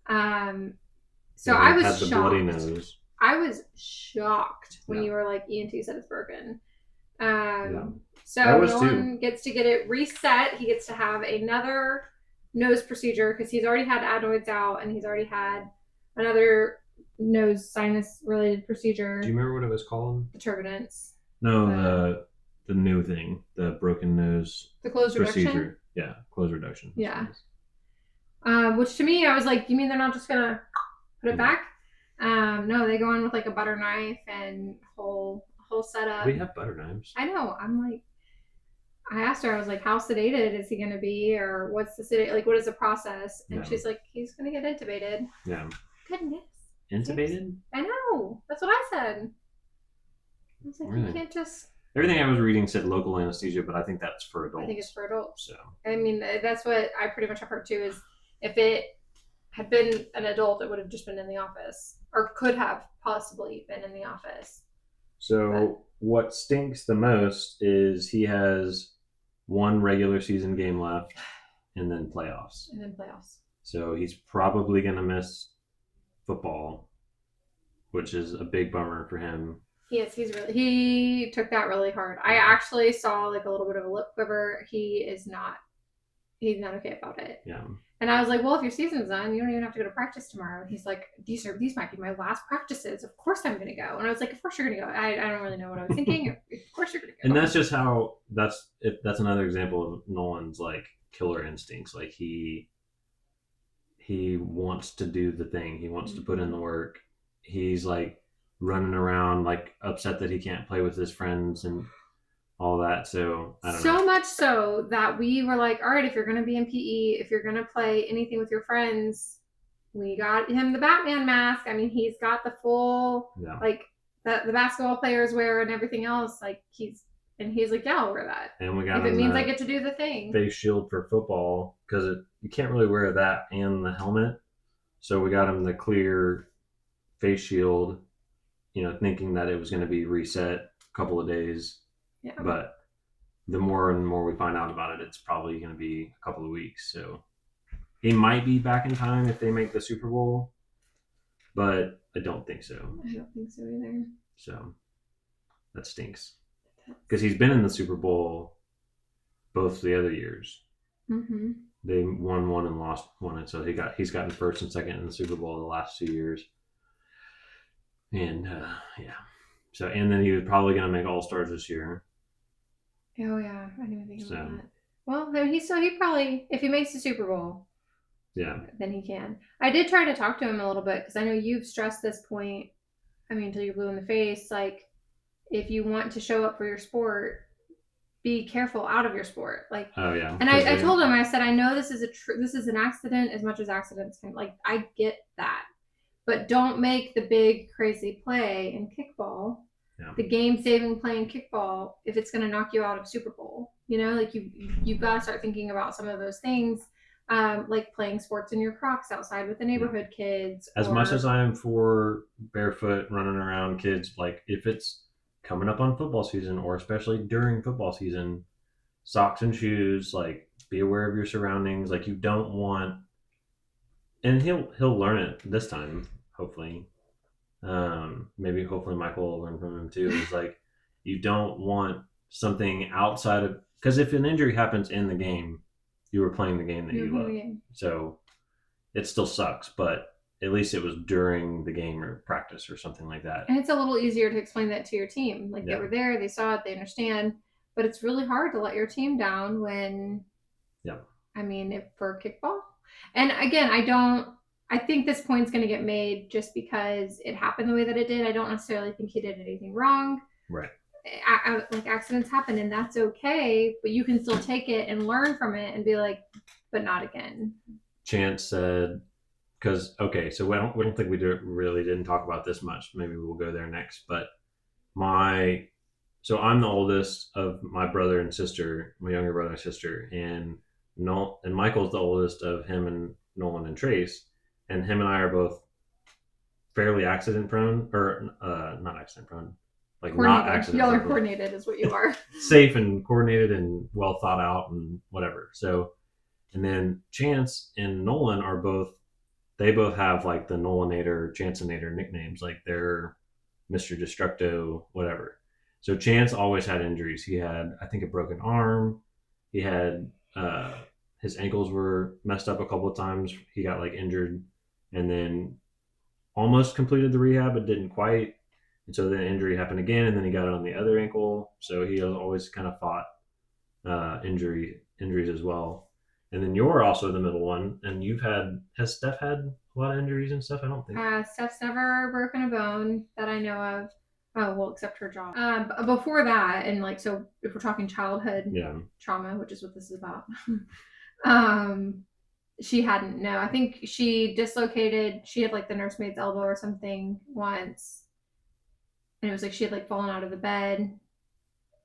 A: So I was shocked. Bloody nose. I was shocked when you were like, ENT said it's broken. So Nolan gets to get it reset. He gets to have another nose procedure because he's already had adenoids out and he's already had another nose sinus related procedure.
C: Do you remember what it was called?
A: The turbinates.
C: No, the new thing, the broken nose.
A: The closed
C: procedure.
A: Reduction?
C: Yeah, closed reduction.
A: Yeah. Which to me, I was like, you mean they're not just gonna put it back? No, they go in with like a butter knife and whole setup.
C: We have butter knives.
A: I know. I'm like, I asked her, I was like, how sedated is he going to be? Or what's the like, what is the process? And she's like, he's going to get intubated.
C: Yeah.
A: Goodness.
C: Intubated?
A: I know. That's what I said. I was like,
C: really?
A: You can't just.
C: Everything I was reading said local anesthesia, but I think that's for adults.
A: I think it's for adults.
C: So.
A: I mean, that's what I pretty much have heard too, is if it had been an adult, it would have just been in the office, or could have possibly been in the office.
C: So what stinks the most is he has one regular season game left and then playoffs. So he's probably going to miss football, which is a big bummer for him.
A: He took that really hard. I actually saw like a little bit of a lip quiver. He's not okay about it.
C: Yeah.
A: And I was like, well, if your season's done, you don't even have to go to practice tomorrow. And he's like, these might be my last practices. Of course I'm going to go. And I was like, of course you're going to go. I don't really know what I was thinking. Of course you're going to go.
C: And that's just how that's another example of Nolan's like killer instincts. Like he wants to do the thing. He wants to put in the work. He's like running around like upset that he can't play with his friends and all that. So I don't know. So
A: much so that we were like, all right, if you're going to be in PE, if you're going to play anything with your friends, we got him the Batman mask. I mean, he's got the full, like the basketball players wear and everything else. Like he's like, yeah, I'll wear that.
C: And we got
A: if it means I get to do the thing.
C: Face shield for football, because you can't really wear that and the helmet. So we got him the clear face shield, thinking that it was going to be reset a couple of days. Yeah. But the more and more we find out about it, it's probably going to be a couple of weeks. So he might be back in time if they make the Super Bowl, but I don't think so.
A: I don't think so either.
C: So that stinks. Because he's been in the Super Bowl both the other years. Mm-hmm. They won one and lost one, and so he's gotten first and second in the Super Bowl the last 2 years. And so and then he was probably going to make All-Stars this year.
A: Oh yeah, I didn't even think about that. Well, then he probably, if he makes the Super Bowl, then he can. I did try to talk to him a little bit because I know you've stressed this point. I mean, until you're blue in the face, like if you want to show up for your sport, be careful out of your sport. Like,
C: oh yeah.
A: And I told him, I said, I know this is this is an accident as much as accidents can. Like, I get that, but don't make the big crazy play in kickball. Yeah. The game-saving play in kickball, if it's going to knock you out of Super Bowl, like you've got to start thinking about some of those things, like playing sports in your Crocs outside with the neighborhood kids.
C: As much as I am for barefoot running around kids, like if it's coming up on football season, or especially during football season, socks and shoes, like be aware of your surroundings. Like you don't want, and he'll learn it this time, hopefully. Maybe hopefully Michael will learn from him too. Is like you don't want something outside of, because if an injury happens in the game, you were playing the game that you love. So it still sucks, but at least it was during the game or practice or something like that.
A: And it's a little easier to explain that to your team. Like they were there, they saw it, they understand. But it's really hard to let your team down when, I mean, if for kickball. And again, I think this point's going to get made just because it happened the way that it did. I don't necessarily think he did anything wrong.
C: Right.
A: Like accidents happen and that's okay, but you can still take it and learn from it and be like, but not again.
C: Chance said, because so we don't think we didn't talk about this much. Maybe we'll go there next. But so I'm the oldest of my brother and sister, my younger brother and sister, and Michael's the oldest of him and Nolan and Trace, and him and I are both fairly accident prone, or not accident prone, like not accident.
A: Y'all are coordinated, is what you are.
C: Safe and coordinated and well thought out and whatever. So, and then Chance and Nolan are both. They both have like the Nolanator, Chancinator nicknames, like they're Mr. Destructo, whatever. So Chance always had injuries. He had, I think, a broken arm. He had his ankles were messed up a couple of times. He got like injured, and then almost completed the rehab, but didn't quite. And so then injury happened again, and then he got it on the other ankle. So he always kind of fought injuries as well. And then you're also the middle one, and has Steph had a lot of injuries and stuff? I don't think.
A: Steph's never broken a bone that I know of. Oh, well, except her jaw. But before that, and like, so if we're talking childhood trauma, which is what this is about, she hadn't, no. I think she had like the nursemaid's elbow or something once. And it was like she had like fallen out of the bed,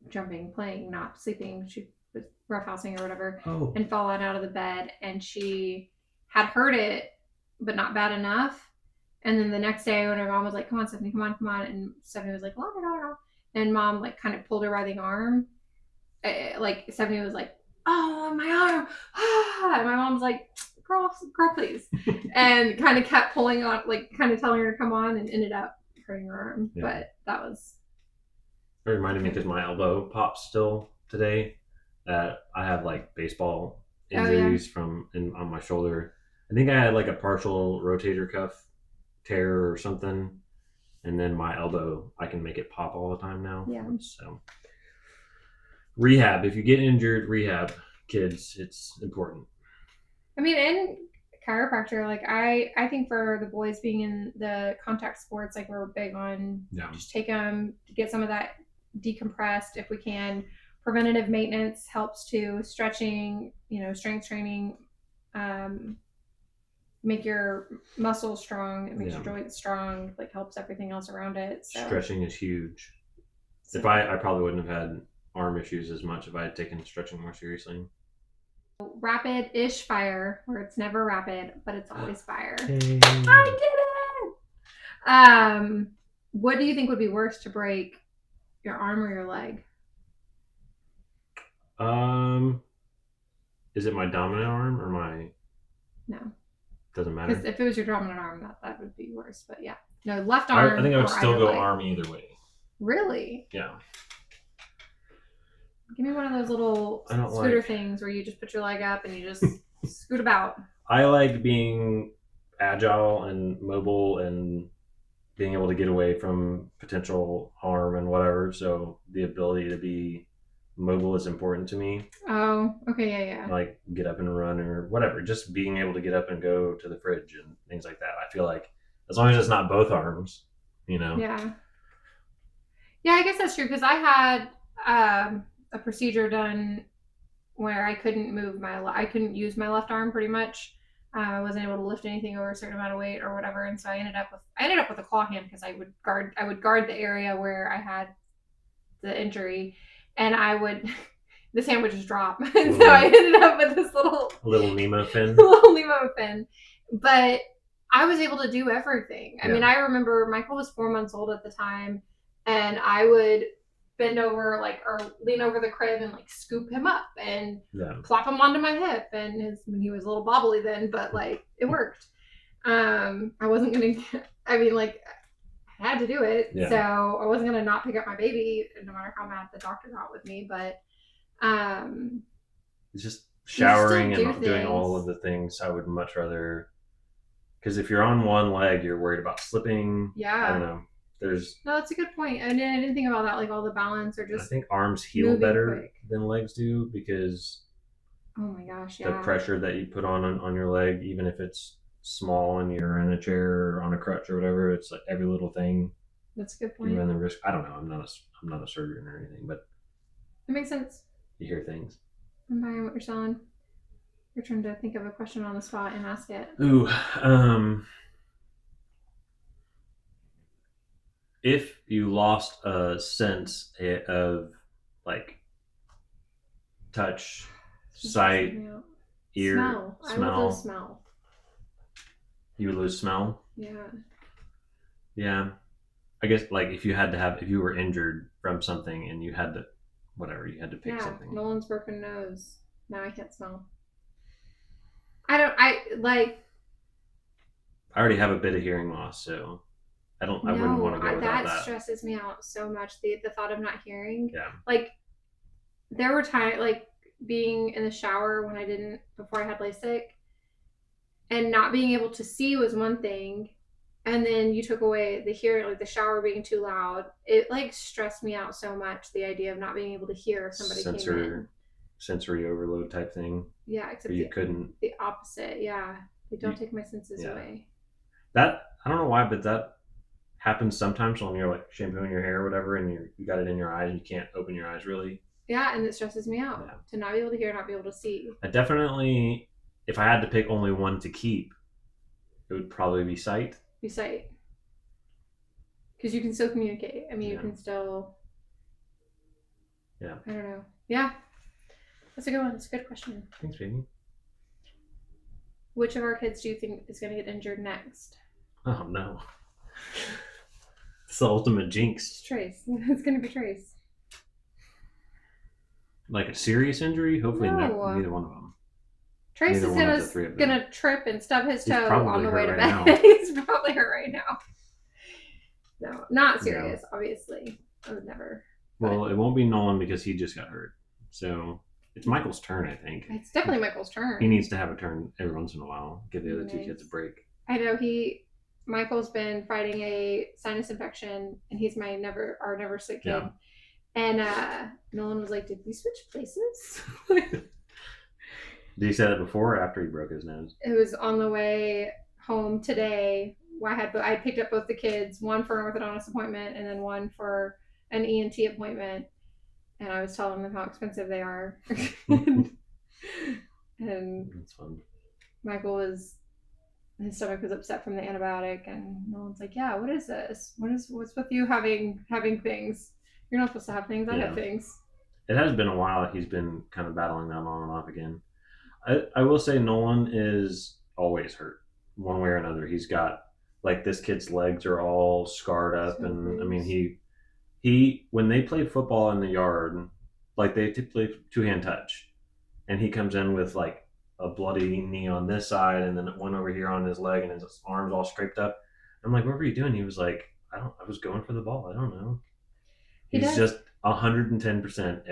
A: jumping, playing, not sleeping. She was roughhousing or whatever, and fallen out of the bed. And she had hurt it, but not bad enough. And then the next day when her mom was like, come on, Stephanie, come on. And Stephanie was like, no. And mom like kind of pulled her by the arm. Like Stephanie was like, oh, my arm. And my mom's like, girl, please. And kind of kept pulling on, like kind of telling her to come on, and ended up hurting her arm. Yeah. But that was.
C: It reminded me because my elbow pops still today. That I have like baseball injuries on my shoulder. I think I had like a partial rotator cuff tear or something, and then my elbow, I can make it pop all the time now. So rehab, if you get injured, rehab, kids, it's important.
A: I mean, in chiropractor, like I think for the boys being in the contact sports, like we're big on just take them to get some of that decompressed if we can. Preventative maintenance helps too. Stretching, strength training, make your muscles strong, it makes your joints strong, like helps everything else around it. So.
C: Stretching is huge. If I probably wouldn't have had arm issues as much if I had taken stretching more seriously.
A: Rapid-ish fire, where it's never rapid, but it's always fire.
C: Hey.
A: I did it! What do you think would be worse to break, your arm or your leg?
C: Is it my dominant arm or my...
A: No.
C: Doesn't matter.
A: Because if it was your dominant arm, that would be worse. But yeah, no, left arm.
C: I think I would still go arm either way.
A: Really?
C: Yeah.
A: Give me one of those little scooter things where you just put your leg up and you just scoot about.
C: I like being agile and mobile and being able to get away from potential harm and whatever. So the ability to be mobile is important to me.
A: Oh, okay, yeah.
C: Like get up and run or whatever. Just being able to get up and go to the fridge and things like that. I feel like as long as it's not both arms,
A: Yeah. Yeah, I guess that's true because I had a procedure done where I couldn't I couldn't use my left arm pretty much. I wasn't able to lift anything over a certain amount of weight or whatever, and so I ended up with a claw hand because I would guard the area where I had the injury. And this hand would just drop. And so I ended up with this little Nemo fin. But I was able to do everything. I mean, I remember Michael was 4 months old at the time. and I would bend over or lean over the crib and like scoop him up and plop him onto my hip. And he was a little bobbly then, but like it worked. I wasn't gonna. I mean, like I had to do it, so I wasn't gonna not pick up my baby, no matter how mad the doctor got with me. But
C: it's just showering and doing all of the things. I would much rather, because if you're on one leg, you're worried about slipping. I don't know. No,
A: that's a good point. I didn't think about that, like all the balance or just.
C: I think arms heal better than legs do because.
A: Oh my gosh!
C: The pressure that you put on your leg, even if it's small and you're in a chair or on a crutch or whatever, it's like every little thing.
A: That's a good point.
C: You run the risk. I don't know. I'm not a surgeon or anything, but
A: it makes sense.
C: You hear things.
A: I'm buying what you're selling. You're trying to think of a question on the spot and ask it.
C: Ooh, if you lost a sense of like touch, sight, ear, smell.
A: I would lose smell.
C: You would lose smell?
A: Yeah.
C: Yeah. I guess like if you were injured from something and you had to pick something.
A: Nolan's broken nose. Now I can't smell. I
C: already have a bit of hearing loss, so I wouldn't want to go without that.
A: That stresses me out so much. The thought of not hearing.
C: Yeah.
A: Like there were times like being in the shower before I had LASIK, and not being able to see was one thing, and then you took away the hearing, like the shower being too loud. It like stressed me out so much, the idea of not being able to hear if somebody came in.
C: Sensory overload type thing.
A: Yeah, except
C: you couldn't.
A: The opposite, yeah. They don't take my senses away.
C: That I don't know why, but that happens sometimes when you're like shampooing your hair or whatever, and you got it in your eyes and you can't open your eyes really.
A: Yeah, and it stresses me out to not be able to hear, not be able to see.
C: I definitely, if I had to pick only one to keep, it would probably be sight.
A: Because you can still communicate. I mean, you can still.
C: Yeah.
A: I don't know. Yeah. That's a good one. That's a good question.
C: Thanks, baby.
A: Which of our kids do you think is going to get injured next?
C: Oh, no. It's the ultimate jinx.
A: It's Trace. It's going to be Trace.
C: Like a serious injury? Hopefully neither one of them.
A: Trace is gonna trip and stub his toe on the way to bed. He's probably hurt right now. No, not serious, obviously. I would never.
C: Well, it won't be Nolan because he just got hurt. So it's Michael's turn, I think.
A: It's definitely Michael's turn.
C: He needs to have a turn every once in a while. Give the other two kids a break.
A: I know Michael's been fighting a sinus infection, and he's our never sick kid. Yeah. And Nolan was like, "Did we switch places?"
C: Did he say that before or after he broke his nose?
A: It was on the way home today. I picked up both the kids, one for an orthodontist appointment and then one for an ENT appointment. And I was telling them how expensive they are. And
C: that's fun.
A: His stomach was upset from the antibiotic, and Nolan's like, "Yeah, what is this? What's with you having things? You're not supposed to have things. I have things."
C: It has been a while. He's been kind of battling that on and off again. I will say Nolan is always hurt one way or another. He's got like this kid's legs are all scarred up, and I mean he when they play football in the yard, like they play 2-hand touch, and he comes in with like a bloody knee on this side and then one over here on his leg and his arms all scraped up. I'm like, "What were you doing?" He was like, I was going for the ball. I don't know. He's just 110%.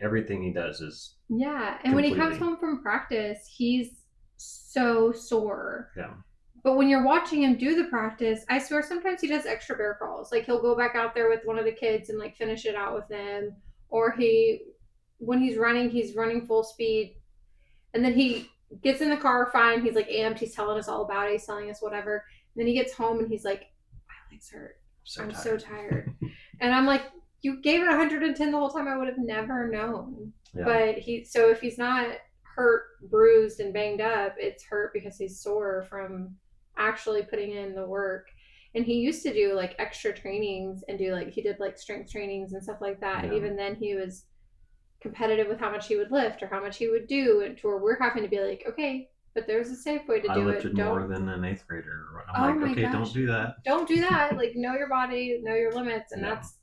C: Everything he does is
A: and when he comes home from practice, he's so sore.
C: Yeah.
A: But when you're watching him do the practice, I swear sometimes he does extra bear crawls. Like he'll go back out there with one of the kids and like finish it out with them, or when he's running full speed, and then he gets in the car fine. He's like amped. He's telling us all about it. He's telling us whatever. And then he gets home and he's like, "My legs hurt. I'm so tired." And I'm like, "You gave it 110 the whole time. I would have never known." Yeah. But if he's not hurt, bruised, and banged up, it's hurt because he's sore from actually putting in the work. And he used to do like extra trainings and he did like strength trainings and stuff like that. Yeah. And even then he was competitive with how much he would lift or how much he would do, and to where we're having to be like, "Okay, but there's a safe way to do it." I
C: lifted more than an 8th grader. I'm like, "Okay, gosh. Don't do that.
A: Don't do that." Like, know your body, know your limits, and that's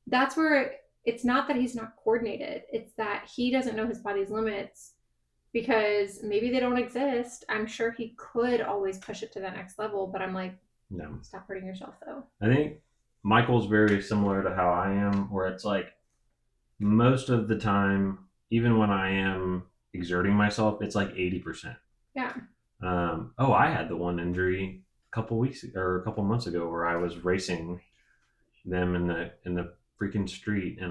A: that's where it's not that he's not coordinated. It's that he doesn't know his body's limits because maybe they don't exist. I'm sure he could always push it to that next level, but I'm like, no, stop hurting yourself though.
C: I think Michael's very similar to how I am, where it's like most of the time, even when I am exerting myself, it's like 80%.
A: Yeah.
C: I had the one injury a couple months ago where I was racing them in the freaking street, and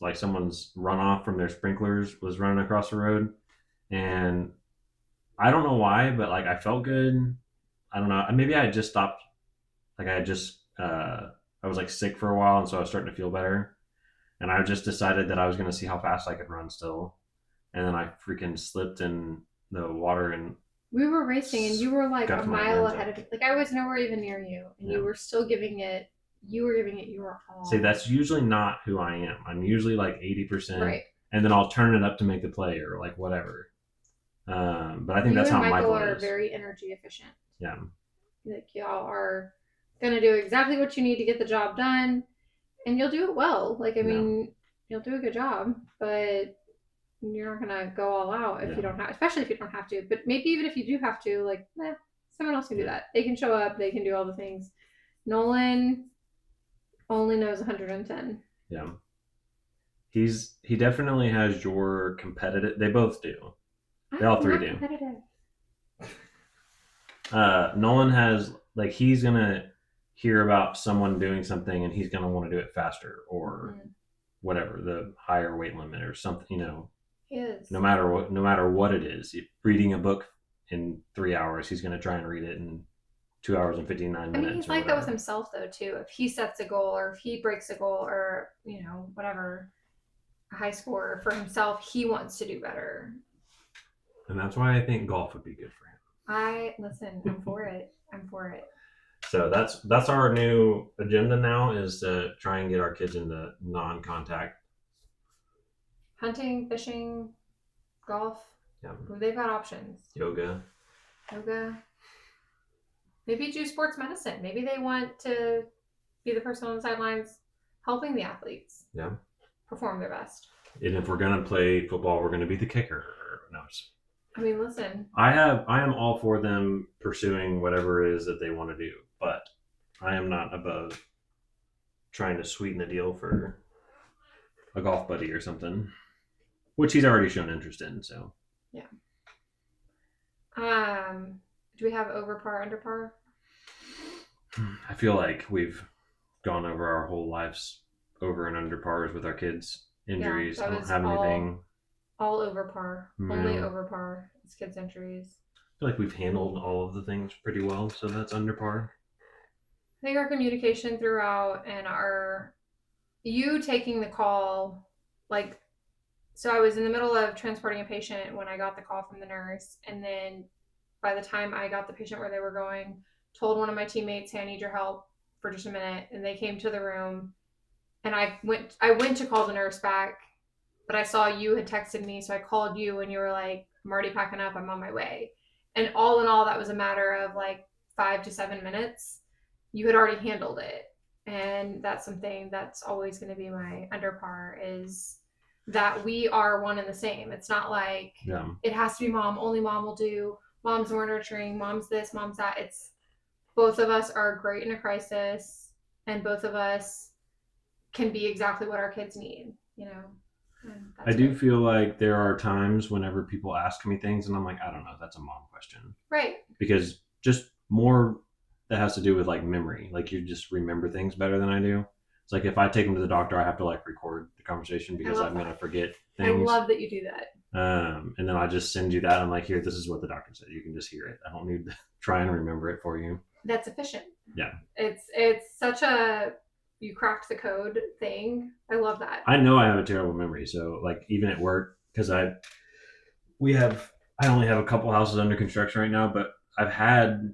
C: like someone's run off from their sprinklers was running across the road, and I don't know why, but like I felt good. I don't know. Maybe I had just stopped. Like I was like sick for a while, and so I was starting to feel better. And I just decided that I was going to see how fast I could run still. And then I freaking slipped in the water and
A: we were racing, and you were like a mile ahead of me. Like I was nowhere even near you, and you were still giving it. You were giving it your all.
C: See, that's usually not who I am. I'm usually like 80%,
A: right?
C: And then I'll turn it up to make the play or like whatever. But I think
A: you
C: that's
A: and
C: how Michael
A: are
C: is.
A: Very energy efficient.
C: Yeah.
A: Like y'all are gonna do exactly what you need to get the job done, and you'll do it well. Like I mean, you'll do a good job, but you're not gonna go all out if you don't have, especially if you don't have to. But maybe even if you do have to, like, someone else can do that. They can show up. They can do all the things. Nolan only knows 110.
C: Yeah. He definitely has your competitive. They both do. They all three do.
A: Competitive.
C: Nolan has like he's gonna hear about someone doing something and he's gonna want to do it faster or whatever, the higher weight limit or something. You know.
A: He is.
C: No matter what it is, reading a book in 3 hours, he's gonna try and read it in 2 hours and 59 minutes.
A: I mean, he's like that with himself though too. If he sets a goal or if he breaks a goal or whatever, a high score for himself, he wants to do better.
C: And that's why I think golf would be good for him.
A: I'm for it. I'm for it.
C: So that's our new agenda now, is to try and get our kids into non-contact
A: hunting, fishing, golf.
C: Yeah.
A: They've got options.
C: Yoga.
A: Maybe do sports medicine. Maybe they want to be the person on the sidelines helping the athletes.
C: Yeah.
A: Perform their best.
C: And if we're gonna play football, we're gonna be the kicker. No.
A: I mean, listen.
C: I am all for them pursuing whatever it is that they want to do, but I am not above trying to sweeten the deal for a golf buddy or something, which he's already shown interest in. So.
A: Yeah. Do we have over par, under par?
C: I feel like we've gone over our whole lives over and under pars with our kids. Injuries. I don't have anything.
A: All over par. No. Only over par. It's kids' injuries.
C: I feel like we've handled all of the things pretty well, so that's under par.
A: I think our communication throughout and you taking the call, like, so I was in the middle of transporting a patient when I got the call from the nurse, and then by the time I got the patient where they were going, told one of my teammates, hey, I need your help for just a minute, and they came to the room, and I went to call the nurse back, but I saw you had texted me, so I called you, and you were like, I'm already packing up, I'm on my way. And all in all, that was a matter of like 5 to 7 minutes. You had already handled it, and that's something that's always going to be my under par, is that we are one and the same. It's not like it has to be mom, only mom will do, mom's more nurturing, mom's this, mom's that. It's both of us are great in a crisis, and both of us can be exactly what our kids need, I
C: do feel like there are times whenever people ask me things and I'm like, I don't know, that's a mom question.
A: Right.
C: Because just more that has to do with like memory. Like you just remember things better than I do. It's like if I take them to the doctor, I have to like record the conversation because I'm going to forget things.
A: I love that you do that.
C: And then I just send you that. I'm like, here, this is what the doctor said. You can just hear it. I don't need to try and remember it for you.
A: That's efficient.
C: Yeah.
A: It's such a, you cracked the code thing. I love that.
C: I know I have a terrible memory. So like even at work, because I only have a couple houses under construction right now, but I've had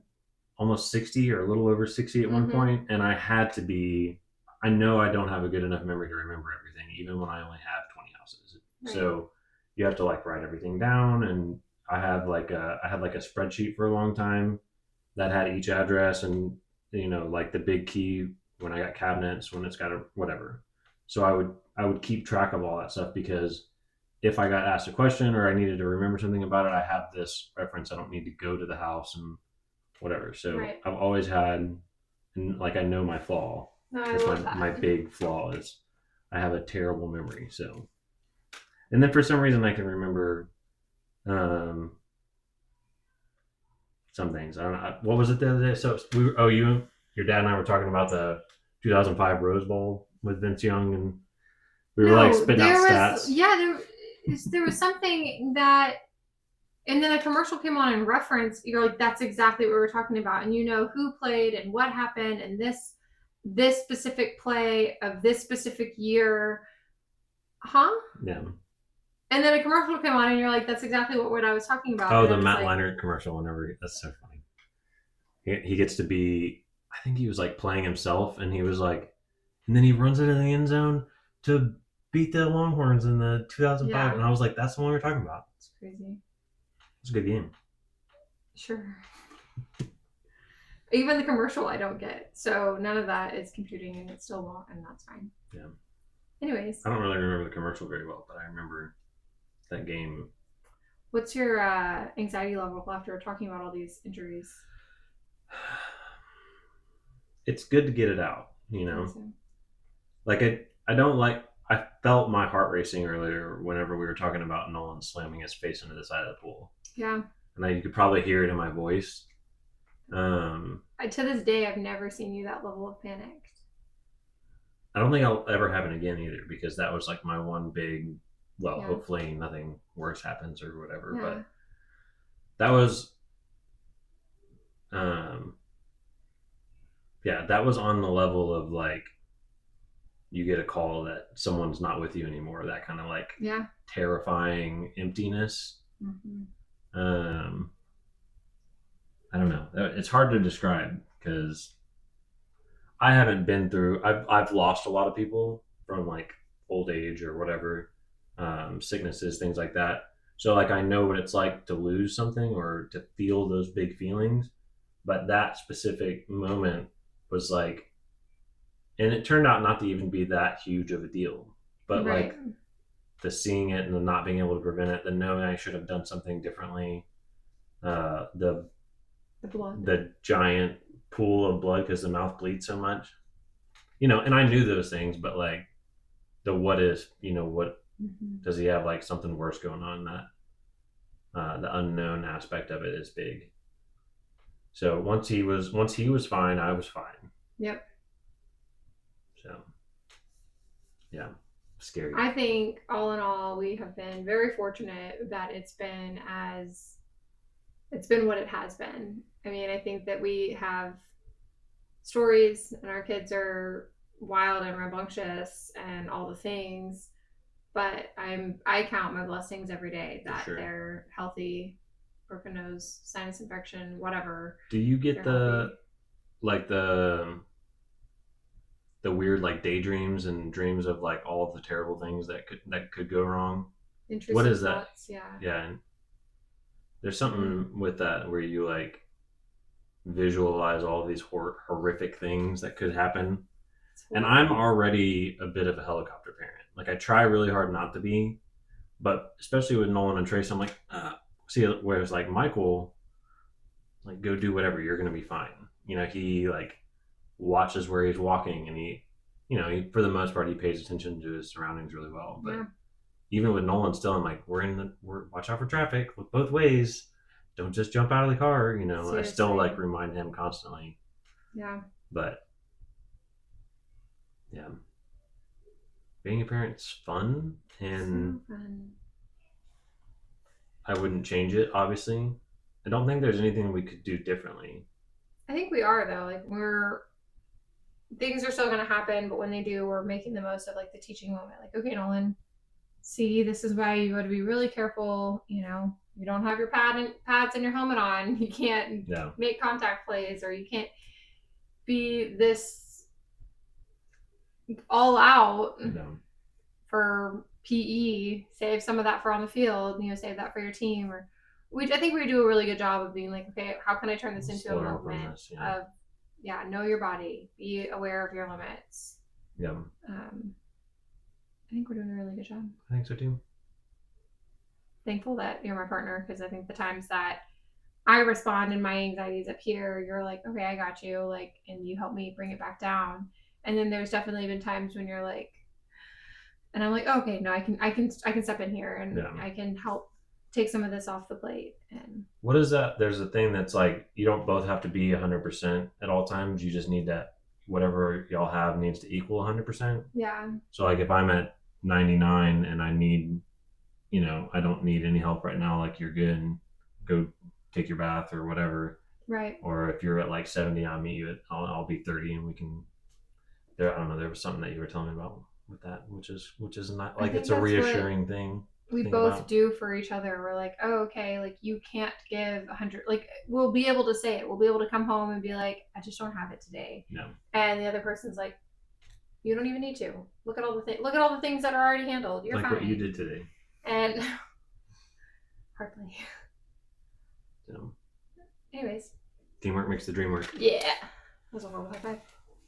C: almost 60 or a little over 60 at one point, and I know I don't have a good enough memory to remember everything, even when I only have 20 houses. Right. So you have to like write everything down, and I had like a spreadsheet for a long time that had each address and like the big key when I got cabinets, when it's got a whatever. So I would keep track of all that stuff because if I got asked a question or I needed to remember something about it, I have this reference. I don't need to go to the house and whatever. So
A: Right.
C: I've always had, and like I know my flaw.
A: No, I
C: That's
A: love that.
C: my big flaw is I have a terrible memory. So, and then for some reason I can remember some things. I don't know. What was it the other day? So your dad and I were talking about the 2005 Rose Bowl with Vince Young, and we were like spitting out stats.
A: Yeah, there was something that, and then a commercial came on and referenced. You're like, that's exactly what we were talking about, and you know who played and what happened, and this specific play of this specific year, huh?
C: Yeah.
A: And then a commercial came on, and you're like, that's exactly what I was talking about.
C: Oh, the Matt Leinart commercial. Whenever that's so funny. He gets to be. I think he was like playing himself, and he was like, and then he runs into the end zone to beat the Longhorns in the 2005, yeah. And I was like, that's the one we're talking about.
A: It's crazy.
C: It's a good game.
A: Sure. Even the commercial I don't get, so none of that is computing, and it's still won't, and that's fine.
C: Yeah.
A: Anyways,
C: I don't really remember the commercial very well, but I remember that game.
A: What's your anxiety level after talking about all these injuries?
C: It's good to get it out, you know. Like I don't like. I felt my heart racing earlier whenever we were talking about Nolan slamming his face into the side of the pool.
A: Yeah.
C: And you could probably hear it in my voice.
A: To this day, I've never seen you that level of panic.
C: I don't think I'll ever have it again either, because that was like my one big. Well, yeah. Hopefully nothing worse happens or whatever. Yeah. But that was, that was on the level of like, you get a call that someone's not with you anymore. That kind of like terrifying emptiness. Mm-hmm. I don't know. It's hard to describe because I haven't been through. I've lost a lot of people from like old age or whatever, sicknesses, things like that. So like I know what it's like to lose something or to feel those big feelings, but that specific moment was like, and it turned out not to even be that huge of a deal, but right. Like the seeing it and the not being able to prevent it, the knowing I should have done something differently, the blood, the giant pool of blood because the mouth bleeds so much, you know, and I knew those things, but like the what is, you know, what does he have like something worse going on? That the unknown aspect of it is big. So once he was fine, I was fine. Yep. So yeah, scary.
A: I think all in all, we have been very fortunate that it's been what it has been. I mean, I think that we have stories and our kids are wild and rambunctious and all the things, but I count my blessings every day that they're healthy, broken nose, sinus infection, whatever.
C: Do you get the weird like daydreams and dreams of like all of the terrible things that could go wrong? What is that? Yeah. There's something with that where you like visualize all of these horrific things that could happen. And I'm already a bit of a helicopter parent. Like I try really hard not to be, but especially with Nolan and Trace, I'm like, see, whereas like Michael, like go do whatever, you're going to be fine. You know, he like watches where he's walking and he, you know, for the most part, he pays attention to his surroundings really well. But even with Nolan still, I'm like, watch out for traffic, look both ways. Don't just jump out of the car. You know, seriously. I still like remind him constantly. Yeah. But yeah, being a parent's fun, and so fun. I wouldn't change it, obviously. I don't think there's anything we could do differently.
A: I think we are though. Like things are still going to happen, but when they do, we're making the most of like the teaching moment. Like, okay, Nolan, see, this is why you got to be really careful. You know, you don't have your pads and your helmet on. You can't make contact plays, or you can't be this all out for PE. Save some of that for on the field. You know, save that for your team. Or I think we do a really good job of being like, okay, how can I turn this into a movement of know your body, be aware of your limits. Yeah. I think we're doing a really good job.
C: I think so too.
A: Thankful that you're my partner, because I think the times that I respond and my anxiety's up here, you're like, okay, I got you, like, and you help me bring it back down. And then there's definitely been times when you're like, and I'm like, oh, okay, no, I can step in here and I can help take some of this off the plate. And
C: what is that? There's a thing that's like, you don't both have to be 100% at all times. You just need that, whatever y'all have needs to equal 100%.
A: Yeah.
C: So like if I'm at 99 and I need, I don't need any help right now, like you're good and go take your bath or whatever.
A: Right.
C: Or if you're at like 70, I'll meet you at, I'll be 30 and we can, I don't know, there was something that you were telling me about with that, which is not like, it's a reassuring thing.
A: We both do for each other. We're like, oh, okay, like you can't give 100, like we'll be able to say it. We'll be able to come home and be like, I just don't have it today.
C: No.
A: And the other person's like, you don't even need to. Look at all the things that are already handled. You're
C: like
A: fine.
C: What you did today.
A: And hardly.
C: So.
A: Anyways.
C: Teamwork makes the dream work.
A: Yeah. That was a horrible high five.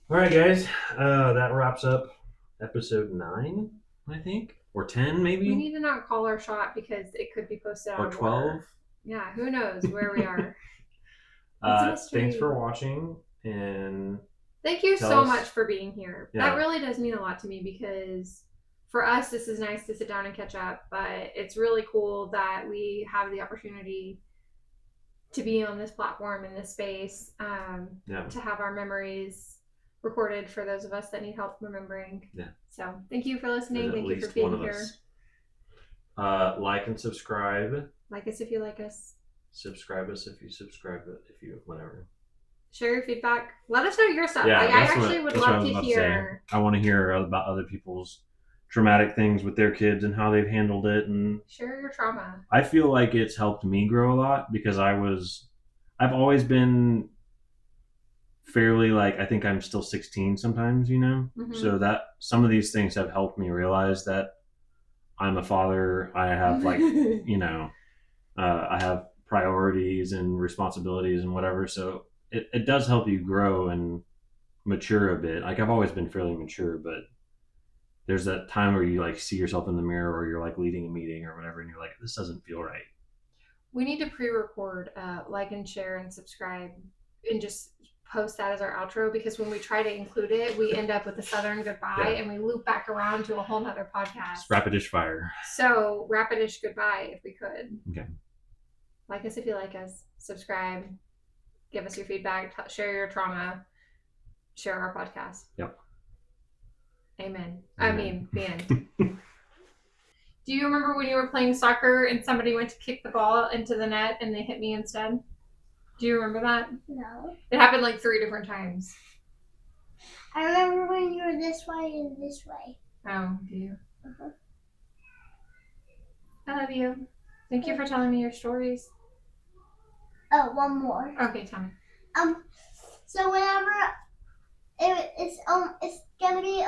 C: All right, guys. That wraps up episode 9, I think. Or 10, maybe?
A: We need to not call our shot because it could be posted on
C: or 12.
A: Yeah, who knows where we are.
C: Thanks for watching, and
A: thank you so much for being here.
C: Yeah.
A: That really does mean a lot to me, because for us, this is nice to sit down and catch up, but it's really cool that we have the opportunity to be on this platform in this space, to have our memories recorded for those of us that need help remembering.
C: Yeah.
A: So thank you for listening. Thank you for being here.
C: Like and subscribe.
A: Like us if you like us.
C: Subscribe us if you subscribe, if you whatever.
A: Share your feedback. Let us know your stuff.
C: Yeah,
A: I actually would love to hear.
C: I want to hear about other people's traumatic things with their kids and how they've handled it, and
A: share your trauma.
C: I feel like it's helped me grow a lot, because I've always been fairly, like, I think I'm still 16 sometimes,
A: Mm-hmm.
C: so that some of these things have helped me realize that I'm a father. I have like I have priorities and responsibilities and whatever, so it does help you grow and mature a bit. Like, I've always been fairly mature, but there's that time where you like see yourself in the mirror, or you're like leading a meeting or whatever, and you're like, this doesn't feel right.
A: We need to pre-record like and share and subscribe and just post that as our outro, because when we try to include it, we end up with a Southern goodbye and we loop back around to a whole nother podcast.
C: It's rapidish fire.
A: So rapidish goodbye if we could.
C: Okay.
A: Like us if you like us. Subscribe. Give us your feedback. Share your trauma. Share our podcast.
C: Yep.
A: Amen. I mean, the end. Do you remember when you were playing soccer and somebody went to kick the ball into the net and they hit me instead? Do you remember that?
B: No.
A: It happened like 3 different times.
B: I remember when you were this way and this way.
A: Oh, do you?
B: Uh-huh.
A: I love you. Thank you for telling me your stories.
B: Oh, one more.
A: Okay, tell me.
B: So whenever it's gonna be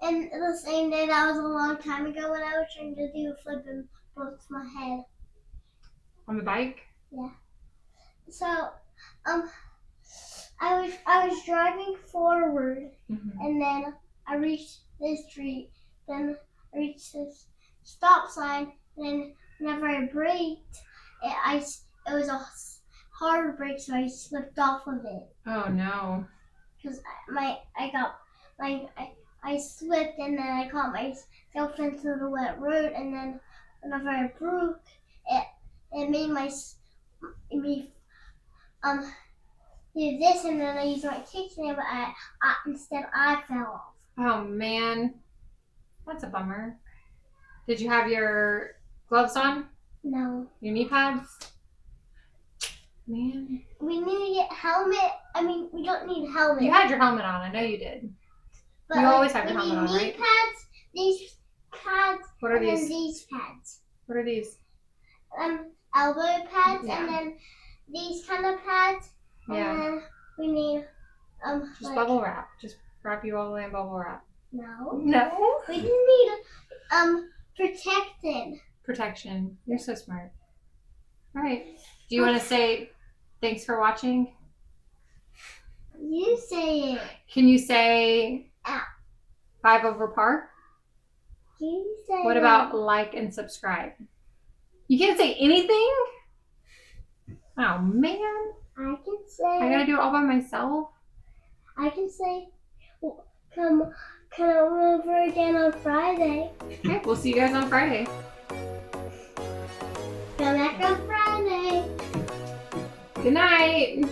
B: in the same day, that was a long time ago, when I was trying to do a flip and broke my head.
A: On the bike?
B: Yeah. So, I was driving forward, and then I reached this street, then I reached this stop sign, and then whenever I braked, it was a hard brake, so I slipped off of it.
A: Oh no.
B: Because I slipped, and then I caught myself into the wet road, and then whenever I broke, it made me do this, and then I used my kickstand, but instead I fell off.
A: Oh man, that's a bummer. Did you have your gloves on?
B: No.
A: Your knee pads? Man.
B: We need to get helmet. I mean, we don't need helmet.
A: You had your helmet on. I know you did.
B: But
A: you always have your helmet on, right?
B: Knee pads, these pads,
A: what are
B: and
A: these?
B: then these pads.
A: What are these?
B: Elbow pads,
A: Yeah.
B: and then these kind of pads.
A: Yeah.
B: And then we need
A: just bubble wrap. Just wrap you all the way in bubble wrap.
B: No.
A: No.
B: We just need
A: protection. You're so smart. All right. Do you want to say thanks for watching?
B: You say it.
A: Can you say 5 over par?
B: Can you say
A: What about like and subscribe? You can't say anything? Oh man.
B: I can say.
A: I gotta do it all by myself?
B: I can say, come over again on Friday.
A: Okay, we'll see you guys on Friday.
B: Come back on Friday.
A: Good night.